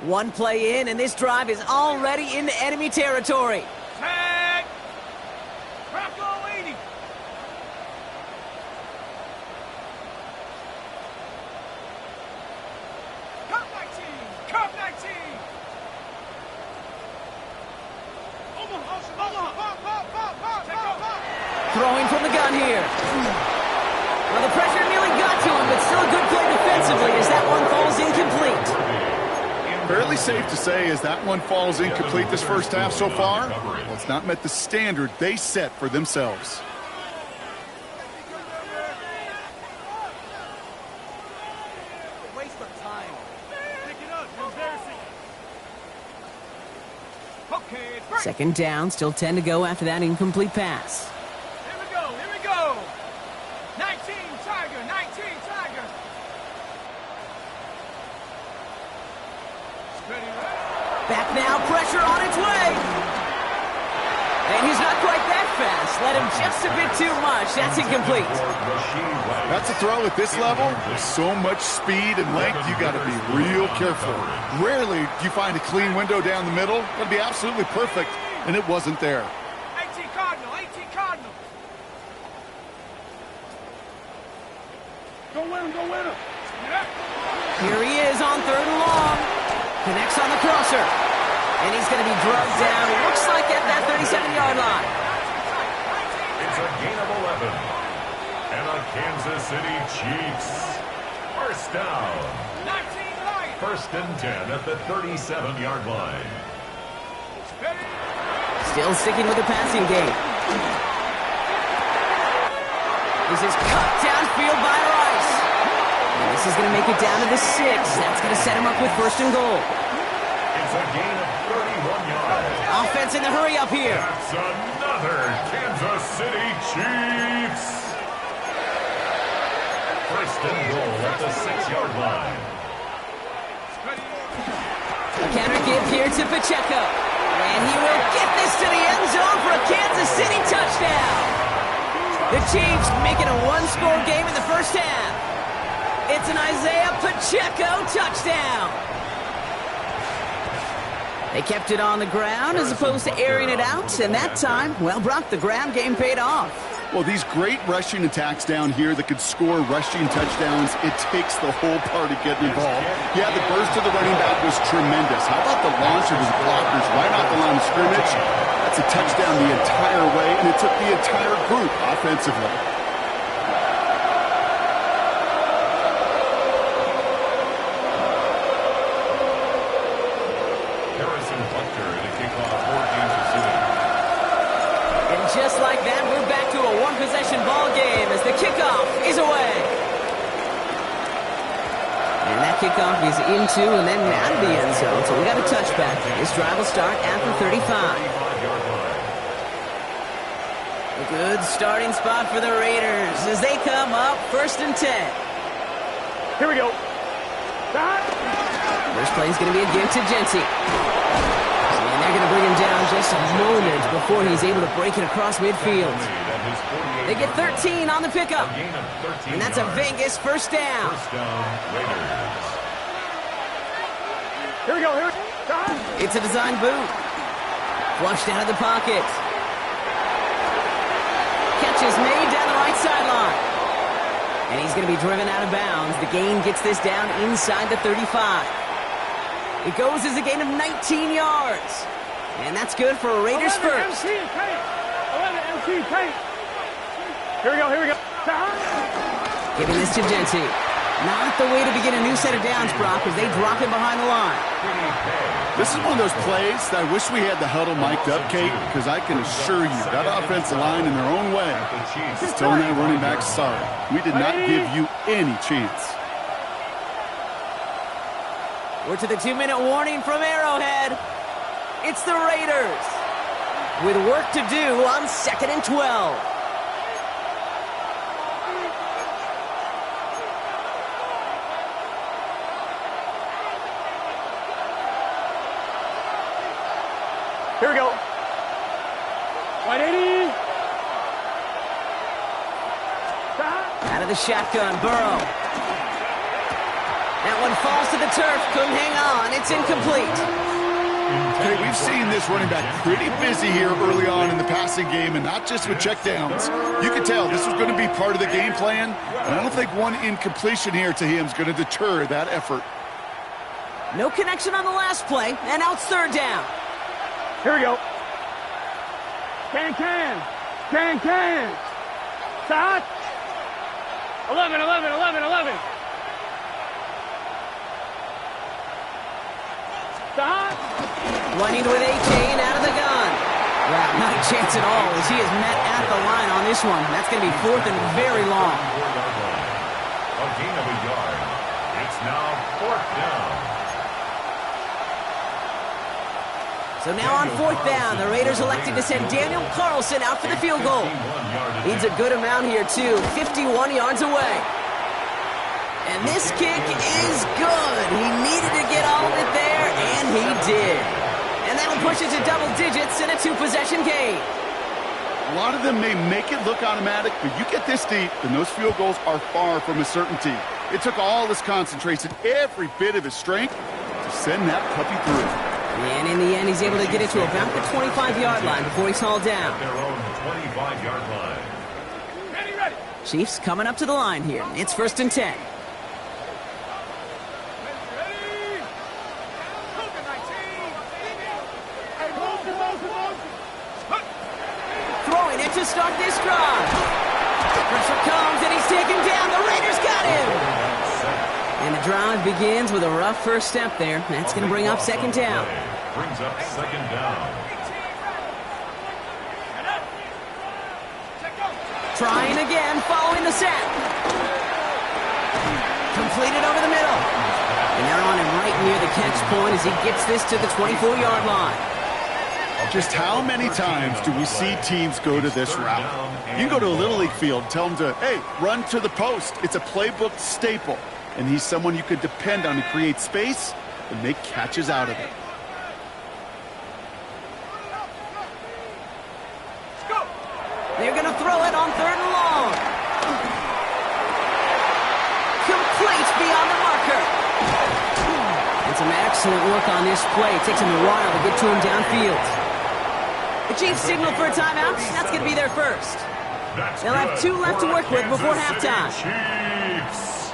One play in, and this drive is already into enemy territory. Tag. Bronco 80. Cup 19. Cup 19. Throwing from the gun here. Well, the pressure nearly got to him, but still a good play defensively as that one falls incomplete. Fairly safe to say as that one falls incomplete this first half so far. Well, it's not met the standard they set for themselves. Waste of time. Pick it up. You're embarrassing. Okay, break. 2nd down, still 10 to go after that incomplete pass. Here we go. Here we go. 19 Tiger. 19 Tiger. Ready, ready. Back now, pressure on its way. And he's not quite that fast. Let him just a bit too much. That's incomplete. That's a throw at this level. With so much speed and length, you got to be real careful. Rarely do you find a clean window down the middle. That'd be absolutely perfect, and it wasn't there. 18 Cardinal. 18 Cardinal. Go win him. Go win him. Here he is on 3rd and long. Connects on the crosser. And he's going to be drugged down. It looks like at that 37-yard line. It's a gain of 11. And a Kansas City Chiefs. 1st down. 19 Lions. 1st and 10 at the 37-yard line. Still sticking with the passing game. This is cut downfield by Rice. And this is going to make it down to the 6. That's going to set him up with 1st and goal. It's a gain of 31 yards. Offense in the hurry up here. That's another Kansas City Chiefs. 1st and goal at the 6-yard line. A counter give here to Pacheco. And he will get this to the end zone for a Kansas City touchdown. The Chiefs making a one-score game in the first half. It's an Isaiah Pacheco touchdown. They kept it on the ground as opposed to airing it out, and that time, well, Brock, the ground game paid off. Well, these great rushing attacks down here that could score rushing touchdowns, it takes the whole party getting involved. Yeah, the burst of the running back was tremendous. How about the launch of his blockers right off the line of scrimmage? That's a touchdown the entire way, and it took the entire group offensively. Just like that, we're back to a one-possession ball game as The kickoff is away. And that kickoff is into and then out of the end zone. So we got a touchback. This drive will start at the 35. A good starting spot for the Raiders as they come up 1st and 10. Here we go. First play is going to be again to Genty. And they're going to bring him down just a moment before he's able to break it across midfield. They get 13 on the pickup. And that's a Vegas first down. Here we go. It's a design boot. Flushed out of the pocket. Catch is made down the right sideline. And he's going to be driven out of bounds. The gain gets this down inside the 35. It goes as a gain of 19 yards. And that's good for a Raiders first. 11 MC paint. Here we go. Giving this to Genty. Not the way to begin a new set of downs, Brock, as they drop him behind the line. This is one of those plays that I wish we had the huddle mic'd up, Kate, because I can assure you that offensive line in their own way is telling that running back, sorry, we did not give you any chance. We're to the 2-minute warning from Arrowhead. It's the Raiders with work to do on 2nd and 12. Here we go. 180. Out of the shotgun, Burrow. That one falls to the turf. Couldn't hang on. It's incomplete. Okay, we've seen this running back pretty busy here early on in the passing game, and not just with checkdowns. You could tell this was going to be part of the game plan, and I don't think one incompletion here to him is going to deter that effort. No connection on the last play, and now it's 3rd down. Here we go. Can. Stop. 11. Stop. Running with A.J. and out of the gun. Well, not a chance at all as he is met at the line on this one. That's going to be 4th and very long. A gain of a yard. It's now 4th down. So now on 4th down, the Raiders elected to send Daniel Carlson out for the field goal. Needs a good amount here, too. 51 yards away. And this kick is good. He needed to get all of it there, and he did. And that'll push it to double digits in a 2-possession game. A lot of them may make it look automatic, but you get this deep, and those field goals are far from a certainty. It took all his concentration, every bit of his strength, to send that puppy through. And in the end, he's able to get it to about the 25-yard line before he's hauled down. Their own 25-yard line. Ready. Chiefs coming up to the line here. It's 1st and 10. Throwing it to start this drive. Pressure comes, and he's taken down. The Raiders got him. And the drive begins with a rough first step there. That's going to bring up 2nd down. Brings up 2nd down. Trying again, following the set. Completed over the middle. And they're on him right near the catch point as he gets this to the 24-yard line. Just how many times do we see teams go to this route? You can go to a Little League field, tell them to, hey, run to the post. It's a playbook staple. And he's someone you could depend on to create space and make catches out of it. They're going to throw it on 3rd and long. Complete beyond the marker. And some excellent work on this play. It takes him a while to get to him downfield. The Chiefs signal for a timeout. That's going to be their first. They'll have 2 left to work with before halftime.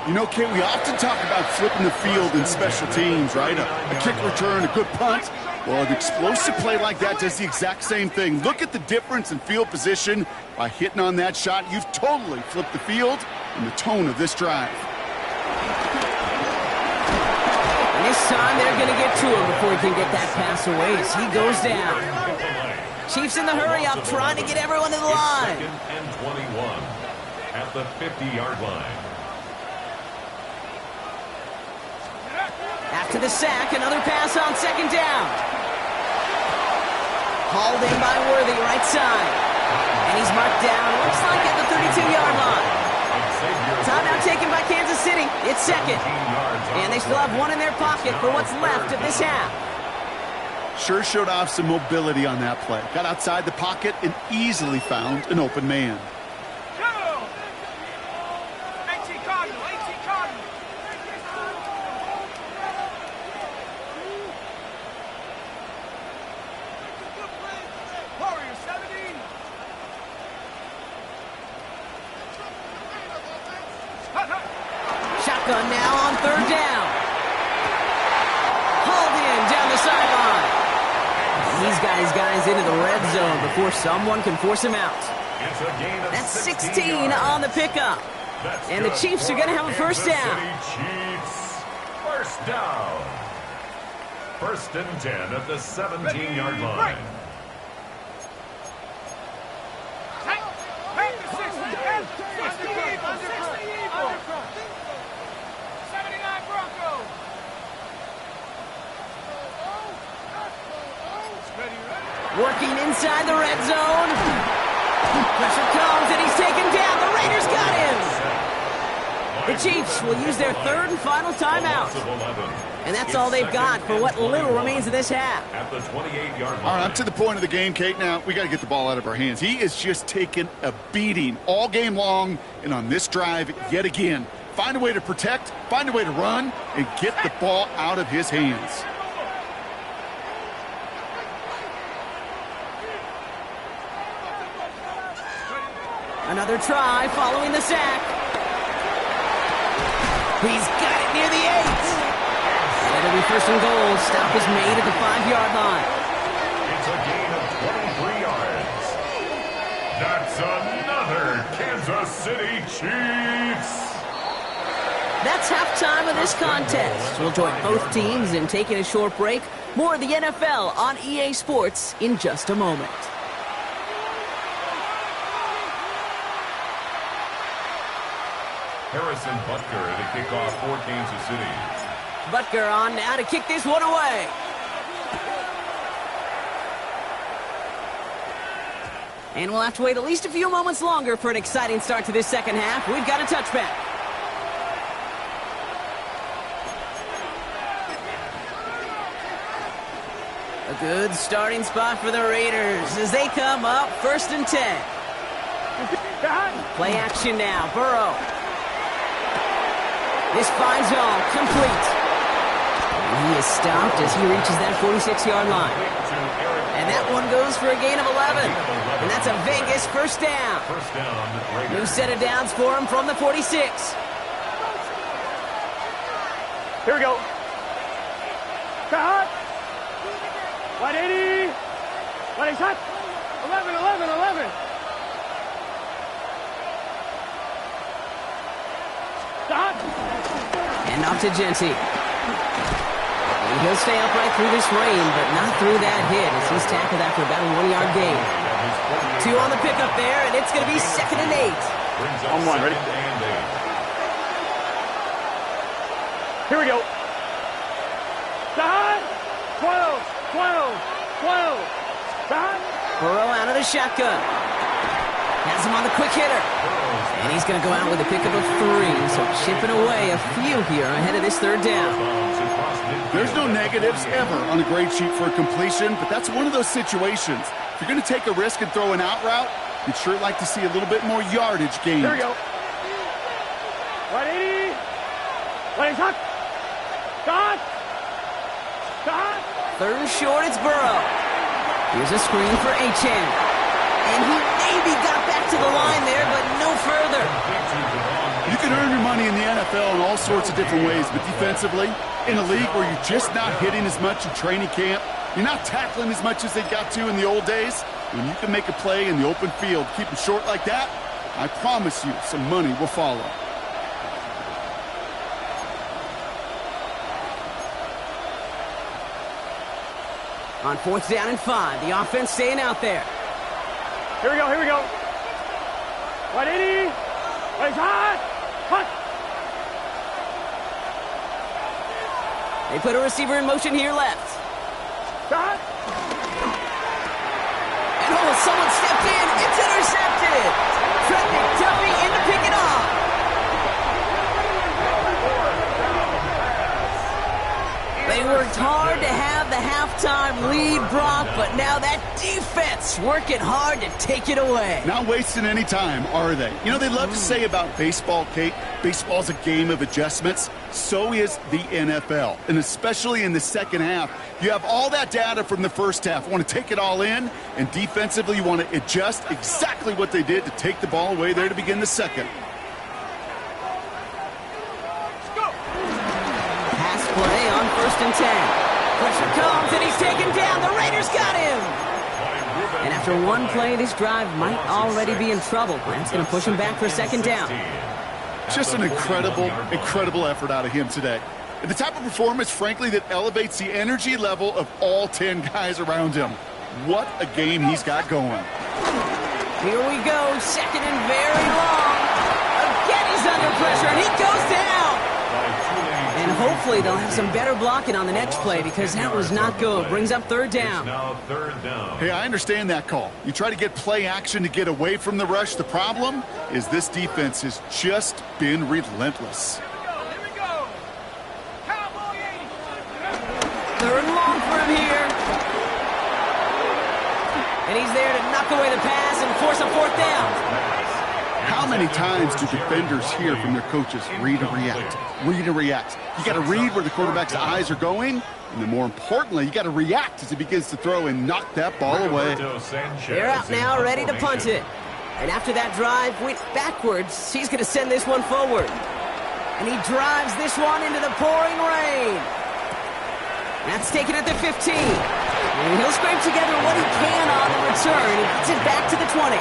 You know, Kate, we often talk about flipping the field in special teams, right? A kick return, a good punt. Well, an explosive play like that does the exact same thing. Look at the difference in field position. By hitting on that shot, you've totally flipped the field and the tone of this drive. And this time, they're going to get to him before he can get that pass away as he goes down. Chiefs in the hurry up, trying to get everyone to the line. 2nd and 21. at the 50-yard line. After the sack, another pass on second down. Hauled in by Worthy, right side. And he's marked down, looks like at the 32-yard line. Timeout taken by Kansas City. It's second. And they still have one in their pocket for what's left of this half. Sure showed off some mobility on that play. Got outside the pocket and easily found an open man. Shotgun now on third down. Hauled in down the sideline. He's got his guys into the red zone before someone can force him out. That's 16 on the pickup. And the Chiefs are going to have a first down. First down. First and 10 at the 17-yard line. Working inside the red zone. Pressure comes and he's taken down. The Raiders got him. The Chiefs will use their third and final timeout. And that's all they've got for what little remains of this half. At the 28-yard line. All right, I'm to the point of the game, Kate. Now, we got to get the ball out of our hands. He is just taking a beating all game long, and on this drive, yet again. Find a way to protect, find a way to run, and get the ball out of his hands. Another try following the sack. He's got it near the 8. It'll be first and goal. Stop is made at the 5-yard line. It's a gain of 23 yards. That's another Kansas City Chiefs. That's halftime of this contest. We'll join both teams in taking a short break. More of the NFL on EA Sports in just a moment. Harrison Butker to kick off for Kansas City. Butker on now to kick this one away. And we'll have to wait at least a few moments longer for an exciting start to this second half. We've got a touchback. A good starting spot for the Raiders as they come up first and 10. Play action now. Burrow. This finds all complete. And he is stopped as he reaches that 46-yard line. And that one goes for a gain of 11. And that's a Vegas first down. New set of downs for him from the 46. Here we go. Cut. 180. 180. Cut. 11. Stop. And off to Genty. And he'll stay upright through this rain, but not through that hit as he's tackled after about a 1-yard gain. 2 on the pickup there, and it's going to be second and 8. On one, ready? Here we go. Stop. 12. Stop. Burrow out of the shotgun. Has him on the quick hitter. And he's going to go out with a pickup of 3, so chipping away a few here ahead of this third down. There's no negatives ever on a grade sheet for a completion, but that's one of those situations. If you're going to take a risk and throw an out route, you'd sure like to see a little bit more yardage gained. Here we go. 180. 180. Stop. Third and short, it's Burrow. Here's a screen for Achane. And he maybe got back to the line there, but no further. You can earn your money in the NFL in all sorts of different ways, but defensively, in a league where you're just not hitting as much in training camp, you're not tackling as much as they got to in the old days, when you can make a play in the open field, keep them short like that, I promise you some money will follow. On 4th down and 5, the offense staying out there. Here we go. 180. They put a receiver in motion here left. And oh, someone stepped in. It's intercepted. Fred McDuffie in to pick it off. They worked hard to have the halftime lead, Brock, but now that defense working hard to take it away. Not wasting any time, are they? You know, they love to say about baseball, Kate, baseball's a game of adjustments. So is the NFL, and especially in the second half. You have all that data from the first half. You want to take it all in, and defensively you want to adjust exactly what they did to take the ball away there to begin the second. Pass play on 1st and 10. Pressure comes, and he's taken down. The Raiders got him. And after one play, this drive might already be in trouble. That's going to push him back for 2nd down. Just an incredible effort out of him today. And the type of performance, frankly, that elevates the energy level of all 10 guys around him. What a game he's got going. Here we go, 2nd and very long. Again, he's under pressure, and he goes down. And hopefully they'll have some better blocking on the next play because that was not good. Brings up 3rd down. Hey, I understand that call. You try to get play action to get away from the rush. The problem is this defense has just been relentless. Here we go. Cowboy 80. 3rd and long for him here. And he's there to knock away the pass and force a 4th down. How many times do defenders hear from their coaches, read and react, read and react? You got to read where the quarterback's eyes are going, and then more importantly, you got to react as he begins to throw and knock that ball away. They're out now, ready to punt it. And after that drive went backwards, he's going to send this one forward. And he drives this one into the pouring rain. That's taken at the 15. And he'll scrape together what he can on the return. He gets it back to the 20.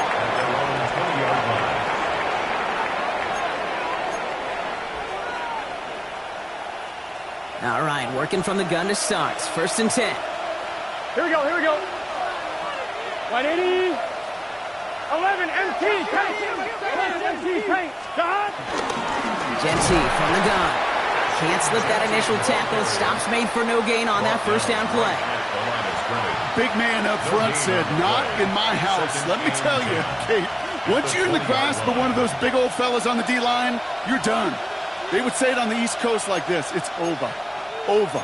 All right, working from the gun to start. 1st and 10. Here we go. 180. 11 MT paint. 11 MT paint. John. Genty from the gun. Can't slip that initial tackle. Stops made for no gain on that 1st down play. Big man up front said, not in my house. Let me tell you, Kate, once you're in the grasp of one of those big old fellas on the D-line, you're done. They would say it on the East Coast like this, it's over. Over.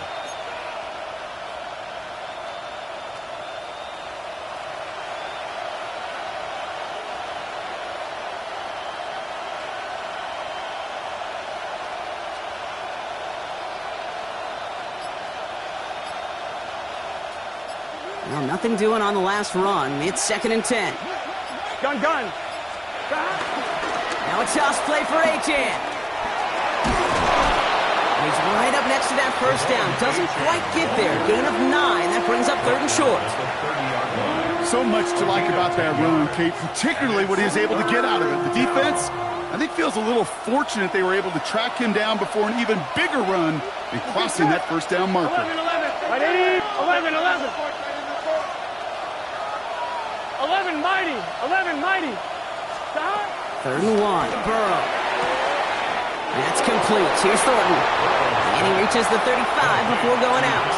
Well, nothing doing on the last run. It's 2nd and 10. Gun. Now a toss play for Achan. He's right up next to that 1st down. Doesn't quite get there. Gain of 9. That brings up 3rd and short. So much to like about that run, Kate, particularly what he was able to get out of it. The defense, I think, feels a little fortunate they were able to track him down before an even bigger run and crossing that 1st down marker. 11. 11 mighty. 3rd and 1. Burrow. That's complete. Here's Thornton. And he reaches the 35 before going out.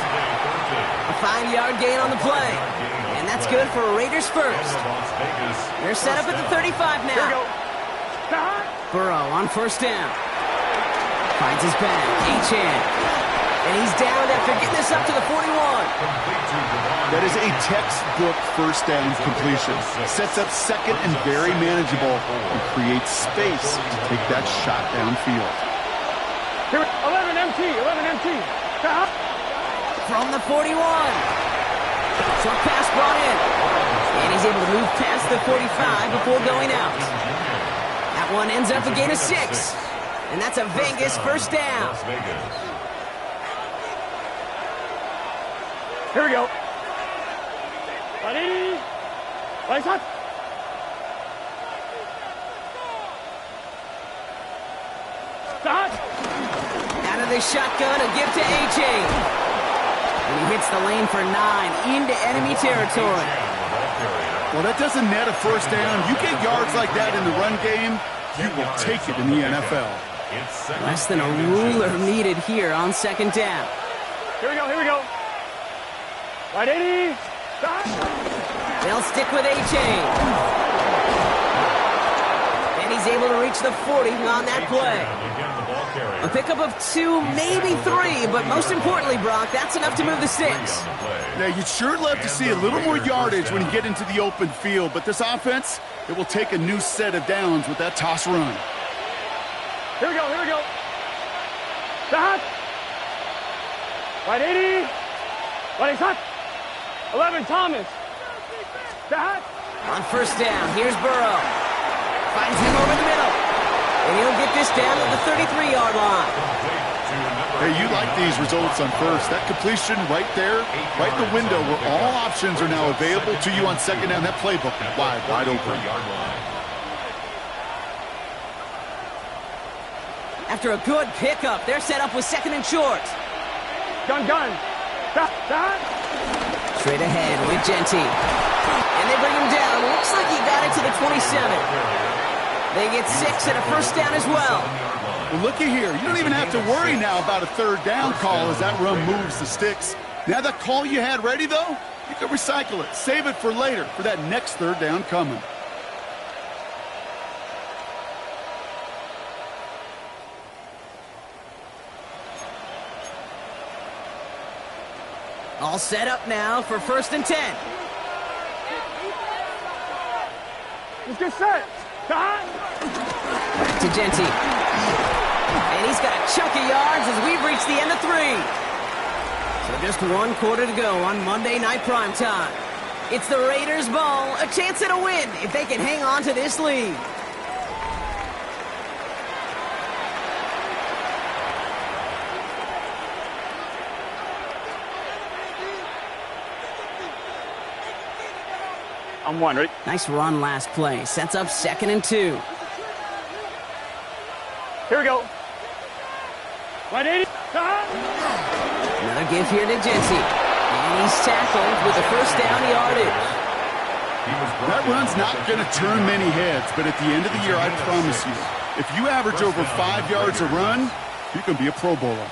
A 5-yard gain on the play. And that's good for Raiders first. They're set up at the 35 now. Burrow on 1st down. Finds his back. Achan. And he's down after getting this up to the 41. That is a textbook 1st down completion. Sets up 2nd and very manageable and creates space to take that shot downfield. 11 MT. From the 41. Short pass brought in. And he's able to move past the 45 before going out. That one ends up a gain of 6. And that's a Vegas 1st down. Here we go. 180. Right shot. Out of the shotgun, a gift to AJ. And he hits the lane for 9 into enemy territory. Well, that doesn't net a 1st down. You get yards like that in the run game, you will take it in the NFL. Less than a ruler needed here on second down. Here we go, here we go. Right 80. Stop. They'll stick with A-Chain. And he's able to reach the 40 on that play. A pickup of 2, maybe 3, but most importantly, Brock, that's enough to move the sticks. Yeah, you'd sure love to see a little more yardage when you get into the open field, but this offense, it will take a new set of downs with that toss run. Here we go, here we go. Stop. Right 80. Right hot. 11, Thomas. Stop. On first down, here's Burrow. Finds him over the middle. And he'll get this down to the 33-yard line. Hey, you like these results on first. That completion right there, right in the window where all options are now available to you on second down. That playbook wide open. After a good pickup, they're set up with second and short. Gun. Stop. Straight ahead with Genty. And they bring him down. Looks like he got it to the 27. They get 6 and a first down as well. Well, looky here. You don't even have to worry now about a third down call as that run moves the sticks. Now that call you had ready, though, you can recycle it. Save it for later for that next third down coming. All set up now for first and 10. Let's get set. Stop. Back to Genty. And he's got a chunk of yards as we've reached the end of 3. So just 1 quarter to go on Monday Night Primetime. It's the Raiders' ball, a chance at a win if they can hang on to this lead. I'm 1, ready? Nice run last play. Sets up second and 2. Here we go. Right 80. Stop. Another give here to Genty. And he's tackled with the first down yardage. That run's not going to turn many heads, but at the end of the year, I promise you, if you average over 5 yards a run, you can be a Pro Bowler.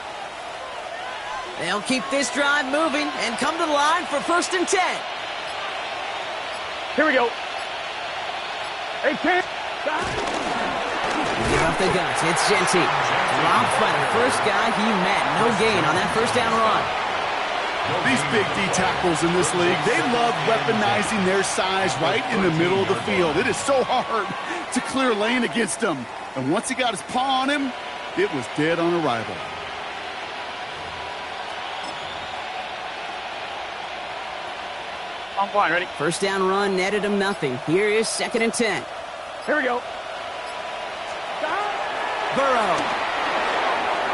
They'll keep this drive moving and come to the line for first and 10. Here we go. 18. Stop. Give up the guts. It's Genty. Dropped by the first guy he met. No gain on that first down run. These big D tackles in this league, they love weaponizing their size right in the middle of the field. It is so hard to clear lane against them. And once he got his paw on him, it was dead on arrival. I'm 1, ready? First down run netted him nothing. Here is second and 10. Here we go. Burrow.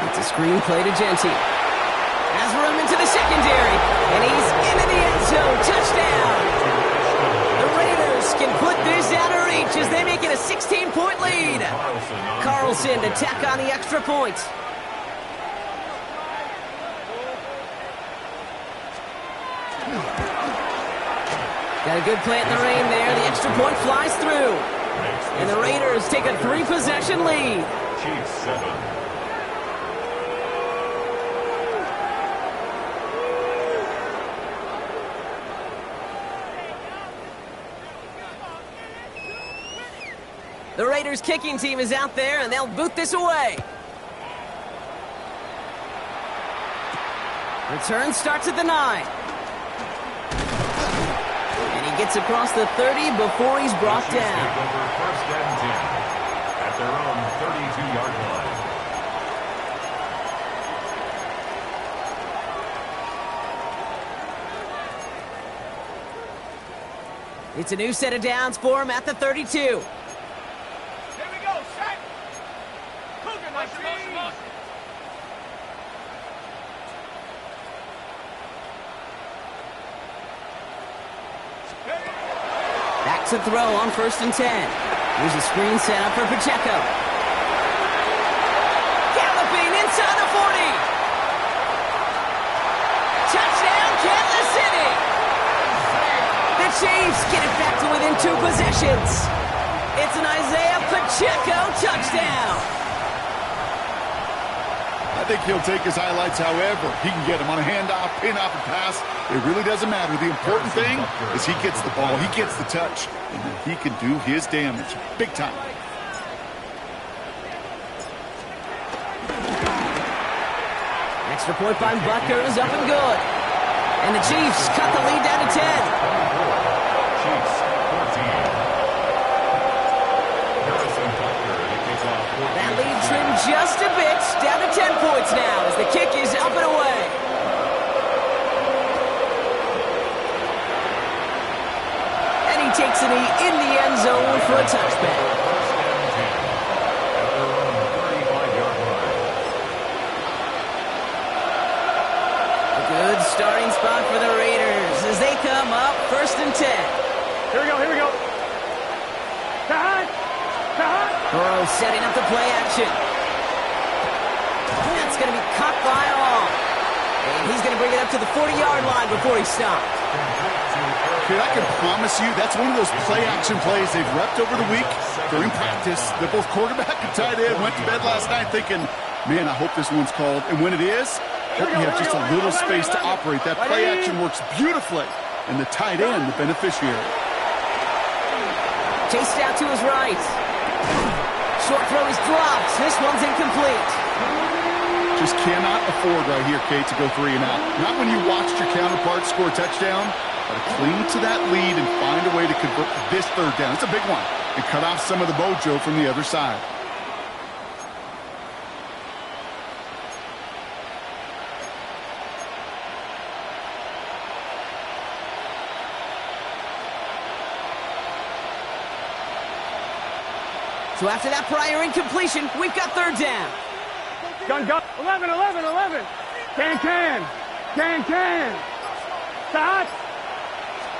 It's a screen play to Genty. Has room into the secondary. And he's into the end zone. Touchdown. The Raiders can put this out of reach as they make it a 16-point lead. Carlson to tack on the extra point. Got a good play at the rain there. The extra point flies through. And the Raiders take a 3-possession lead. Chiefs 7. The Raiders kicking team is out there, and they'll boot this away. Return starts at the 9. And he gets across the 30 before he's brought down. Over first and 10 at their own 32-yard line. It's a new set of downs for him at the 32. Here we go. Set. Cougar machine. Back to throw on first and 10. Here's a screen set up for Pacheco. Galloping inside the 40. Touchdown, Kansas City. The Chiefs get it back to within 2 possessions. It's an Isaiah Pacheco touchdown. I think he'll take his highlights however he can get them on a handoff, pin off, a pass. It really doesn't matter. The important thing is he gets the ball, he gets the touch, and then he can do his damage big time. Extra point by Butker is up and good. And the Chiefs cut the lead down to 10. Chiefs 14. Harrison Butker, he kicks off 14. That lead trimmed just a bit, down to 10 points now as the kick is up and away. And he takes it in the end zone for a touchback. First and 10 at their own 35-yard line. A good starting spot for the Raiders as they come up first and 10. Here we go, here we go. Cut! Cut! Burrow setting up the play action. That's going to be caught by all. And he's going to bring it up to the 40-yard line before he stops. Kid, I can promise you that's one of those play-action plays they've repped over the week during practice. They're both quarterback and tight end went to bed last night thinking, man, I hope this one's called. And when it is, hope you have just a little space to operate. That play action works beautifully. And the tight end, the beneficiary. Chased out to his right. Short throw is dropped. This one's incomplete. Just cannot afford right here, Kate, to go 3 and out. Not when you watched your counterpart score a touchdown. Got to cling to that lead and find a way to convert this third down. It's a big one. And cut off some of the mojo from the other side. So after that prior incompletion, we've got third down. Gun, gun. 11, 11, 11. Can, can. Can, can. Stop.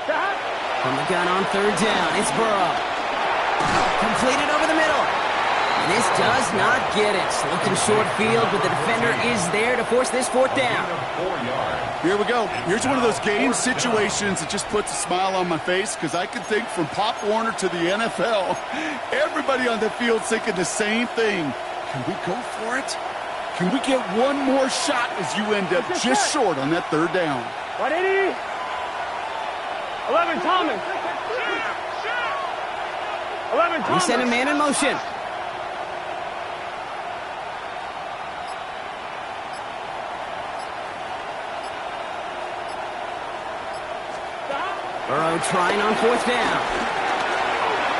Stop. From the gun on third down, it's Burrow. Completed over the middle. And this does not get it. Looking short field, but the defender is there to force this fourth down. 4 yards. Here we go. Here's one of those game situations that just puts a smile on my face because I can think from Pop Warner to the NFL, everybody on the field thinking the same thing. Can we go for it? Can we get one more shot as you end up just short on that third down? What, 80? 11, Thomas. 11, We Thomas. send a man in motion. Burrow trying on fourth down.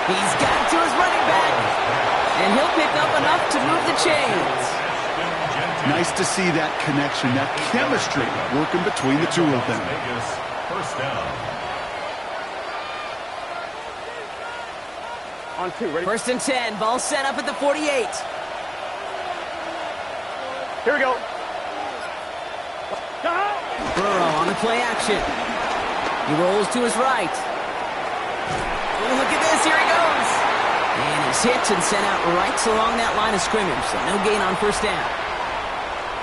He's got it to his running back. And he'll pick up enough to move the chains. Nice to see that connection, that chemistry working between the two of them. Vegas, first down. On 2, ready? First and 10, ball set up at the 48. Here we go. Stop. Burrow on the play action. He rolls to his right. Oh, look at this, here he goes. And he's hit and sent out right along that line of scrimmage, so no gain on first down.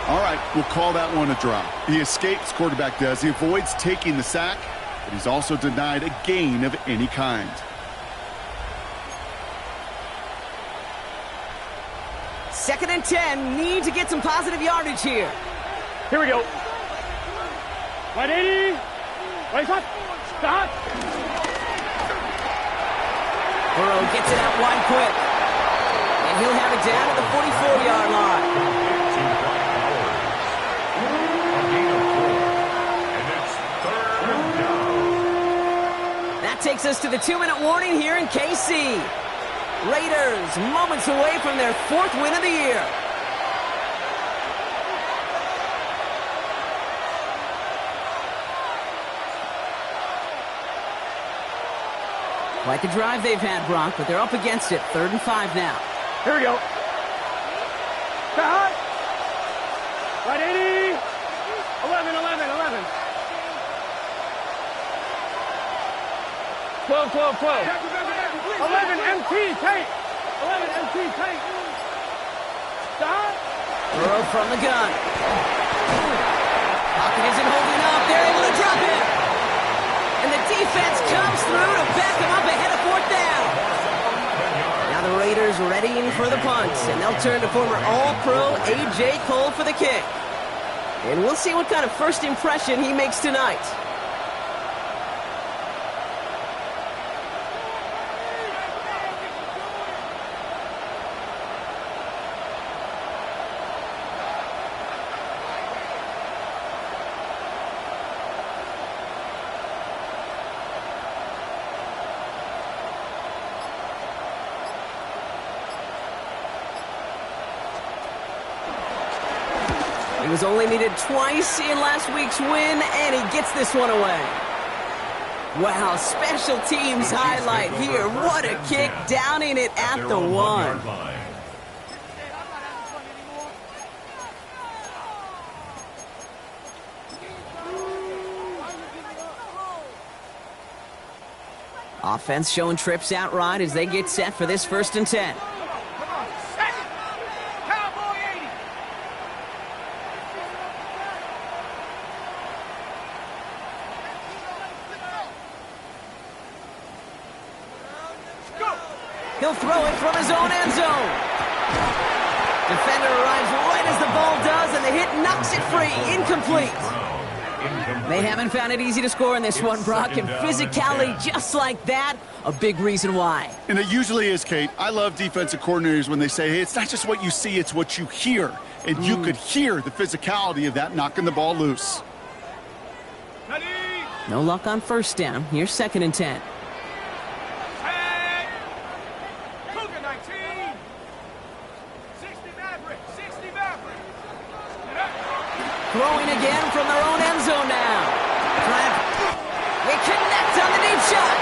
All right, we'll call that one a drop. He escapes, quarterback does. He avoids taking the sack, but he's also denied a gain of any kind. Second and 10, need to get some positive yardage here. Here we go. Right, 80. Right, stop. Stop. Burrow gets it out wide quick. And he'll have it down at the 44-yard line. That takes us to the 2-minute warning here in KC. Raiders moments away from their 4th win of the year. Quite the drive they've had, Brock, but they're up against it. 3rd and 5 now. Here we go. Stop. Right, 80. 11, 11, 11. 12, 12, 12. 11, MT, take. 11, MT, take. Stop. Burrow from the gun. Pocket isn't holding up. They're able to drop it. And the defense comes through to back him up ahead of 4th down. Now the leaders readying for the punt, and they'll turn to former All-Pro A.J. Cole for the kick. And we'll see what kind of first impression he makes tonight. He was only needed twice in last week's win, and he gets this one away. Wow, special teams highlight here. What a kick, downing it at the 1. Offense showing trips out right as they get set for this 1st and 10. He'll throw it from his own end zone. Defender arrives right as the ball does, and the hit knocks it free. Incomplete. They haven't found it easy to score in this one, Brock, and physicality just like that, a big reason why. And it usually is, Kate. I love defensive coordinators when they say, hey, it's not just what you see, it's what you hear. And you could hear the physicality of that knocking the ball loose. No luck on 1st down. Here's 2nd and 10. Throwing again from their own end zone now. They connect on the deep shot.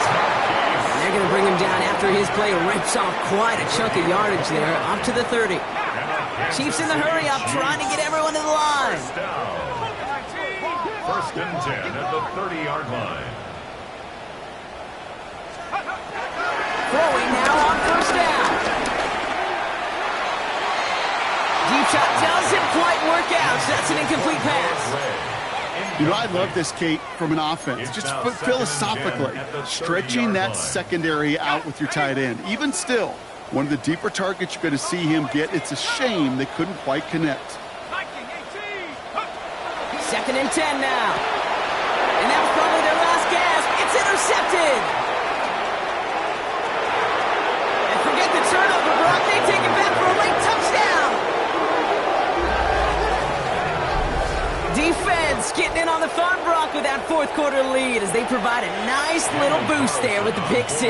And they're going to bring him down after his play rips off quite a chunk of yardage there, up to the 30. Chiefs in the hurry up, trying to get everyone to the line. 1st and 10 at the 30-yard line. Throwing now on 1st down. Deep shot doesn't quite work out, so that's an incomplete pass. You know, I love this, Kate, from an offense. Just philosophically, stretching that secondary out with your tight end. Even still, one of the deeper targets you're going to see him get. It's a shame they couldn't quite connect. 2nd and 10 now. And that was probably their last gasp. It's intercepted. And forget the turnover, Brock. They take it back for a late touchdown. Defense getting in on the fun, Brock, with that 4th quarter lead as they provide a nice little boost there with the pick 6.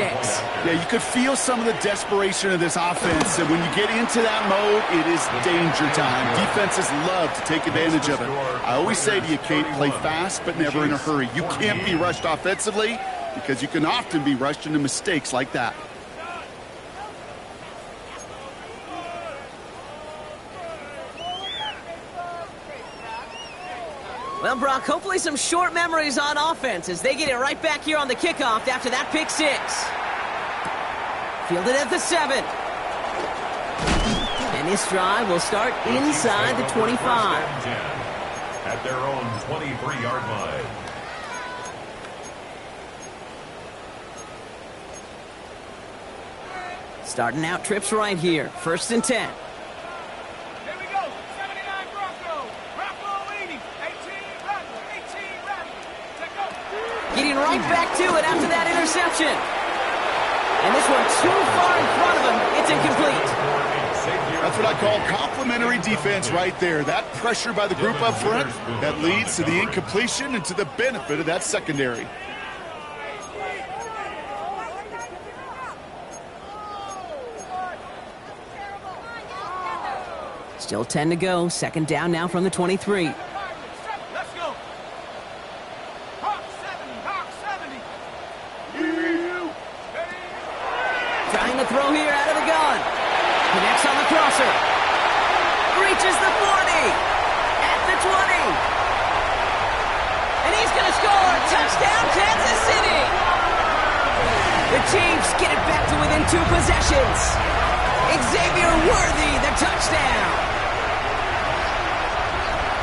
Yeah, you could feel some of the desperation of this offense, and when you get into that mode, it is danger time. Defenses love to take advantage of it. I always say to you, Kate, play fast but never in a hurry. You can't be rushed offensively because you can often be rushed into mistakes like that. Well, Brock, hopefully some short memories on offense as they get it right back here on the kickoff after that pick 6. Fielded at the 7. And this drive will start inside the 25. At their own 23-yard line. Starting out trips right here. 1st and 10. Getting right back to it after that interception. And this one too far in front of him. It's incomplete. That's what I call complimentary defense right there. That pressure by the group up front, that leads to the incompletion and to the benefit of that secondary. Still 10 to go. 2nd down now from the 23. Trying to throw here out of the gun. Connects on the crosser. Reaches the 40. At the 20. And he's going to score. Touchdown, Kansas City. The Chiefs get it back to within 2 possessions. Xavier Worthy, the touchdown.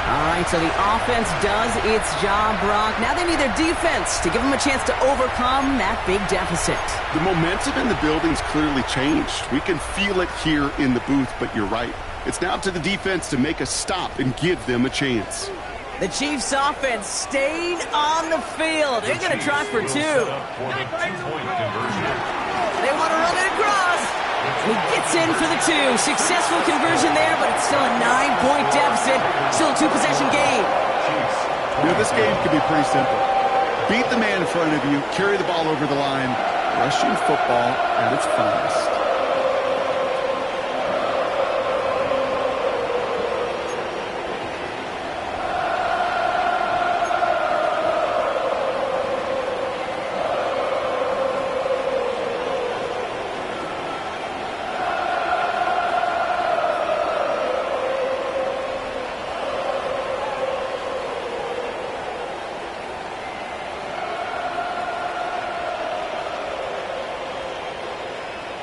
All right, so the offense does its job, Brock. Now they need their defense to give them a chance to overcome that big deficit. The momentum in the building's clearly changed. We can feel it here in the booth, but you're right. It's now to the defense to make a stop and give them a chance. The Chiefs' offense stayed on the field. They're going to try for two. They want to run it across. He gets in for the two. Successful conversion there, but it's still a 9-point deficit. Still a two-possession game. You know, this game could be pretty simple. Beat the man in front of you, carry the ball over the line. Rushing football at its finest.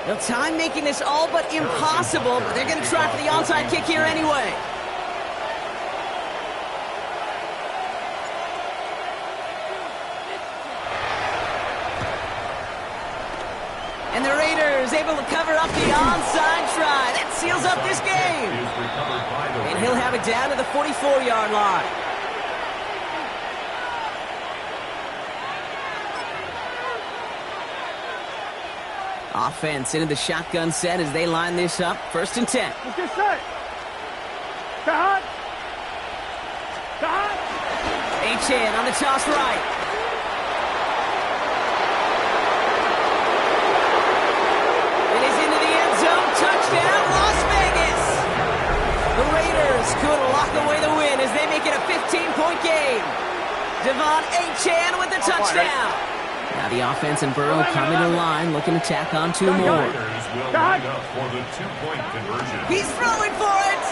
Well, time making this all but impossible, but they're going to try for the onside kick here anyway. And the Raiders able to cover up the onside try. That seals up this game. And he'll have it down to the 44-yard line. Offense into the shotgun set as they line this up. 1st and 10. Let's get set. Cut. Achane on the toss right. It is into the end zone. Touchdown, Las Vegas. The Raiders could lock away the win as they make it a 15-point game. Devon Achane with the touchdown. Now the offense and Burrow come into line, looking to tack on two more. He's throwing for it!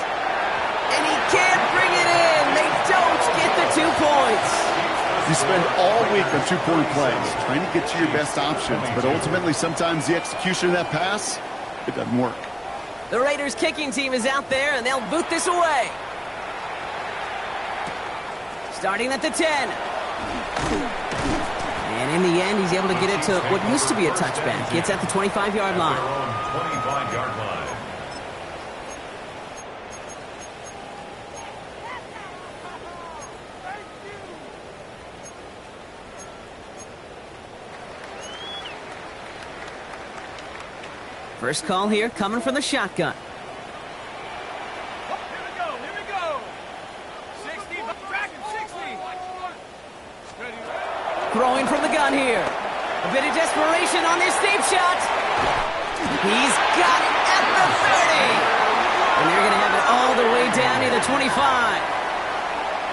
And he can't bring it in. They don't get the 2 points. You spend all week on two-point plays, trying to get to your best options, but ultimately sometimes the execution of that pass, it doesn't work. The Raiders kicking team is out there, and they'll boot this away. Starting at the 10. And in the end, he's able to get it to what used to be a touchback. Gets at the 25-yard line. 25-yard line. First call here coming from the shotgun. Here we go. 60, track him, 60. Throwing from the gun here. A bit of desperation on this deep shot. He's got it at the 30. And they're going to have it all the way down to the 25.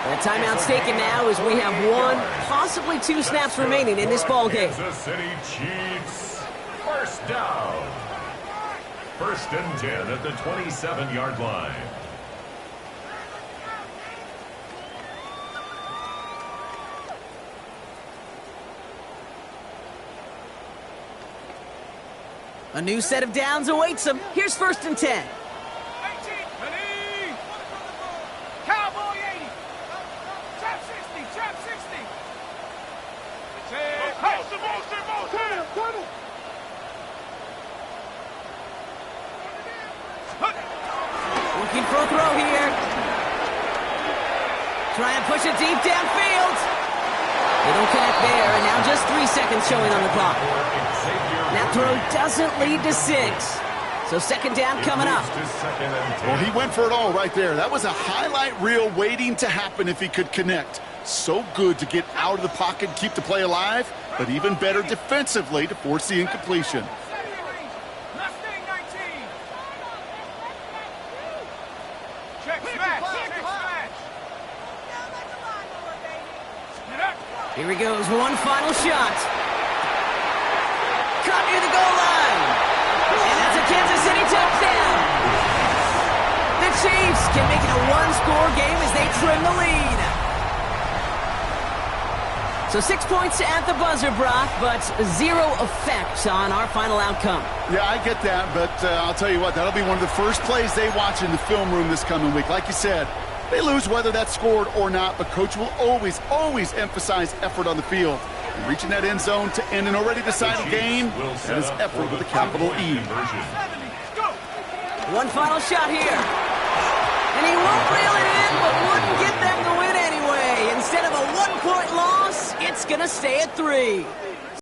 The timeout's taken now as we have 1, possibly 2 snaps remaining in this ball game. Kansas City Chiefs. First down. 1st and 10 at the 27-yard line. A new set of downs awaits them. Here's 1st and 10. 18, ready. Cowboy 80. Trap 60, trap 60. Looking for a throw here. Try and push it deep downfield. They don't connect there, and now just 3 seconds showing on the clock. That throw doesn't lead to 6. So 2nd down coming up. Well, he went for it all right there. That was a highlight reel waiting to happen if he could connect. So good to get out of the pocket and keep the play alive, but even better defensively to force the incompletion. Here he goes, one final shot. Caught near the goal line. And that's a Kansas City touchdown. The Chiefs can make it a one-score game as they trim the lead. So 6 points at the buzzer, Brock, but 0 effect on our final outcome. Yeah, I get that, but I'll tell you what, that'll be one of the first plays they watch in the film room this coming week. Like you said, They lose whether that's scored or not, but Coach will always, always emphasize effort on the field. And reaching that end zone to end an already decided game, that is effort with a capital E. One final shot here. And he won't reel it in, but wouldn't get them the win anyway. Instead of a 1-point loss, it's going to stay at 3.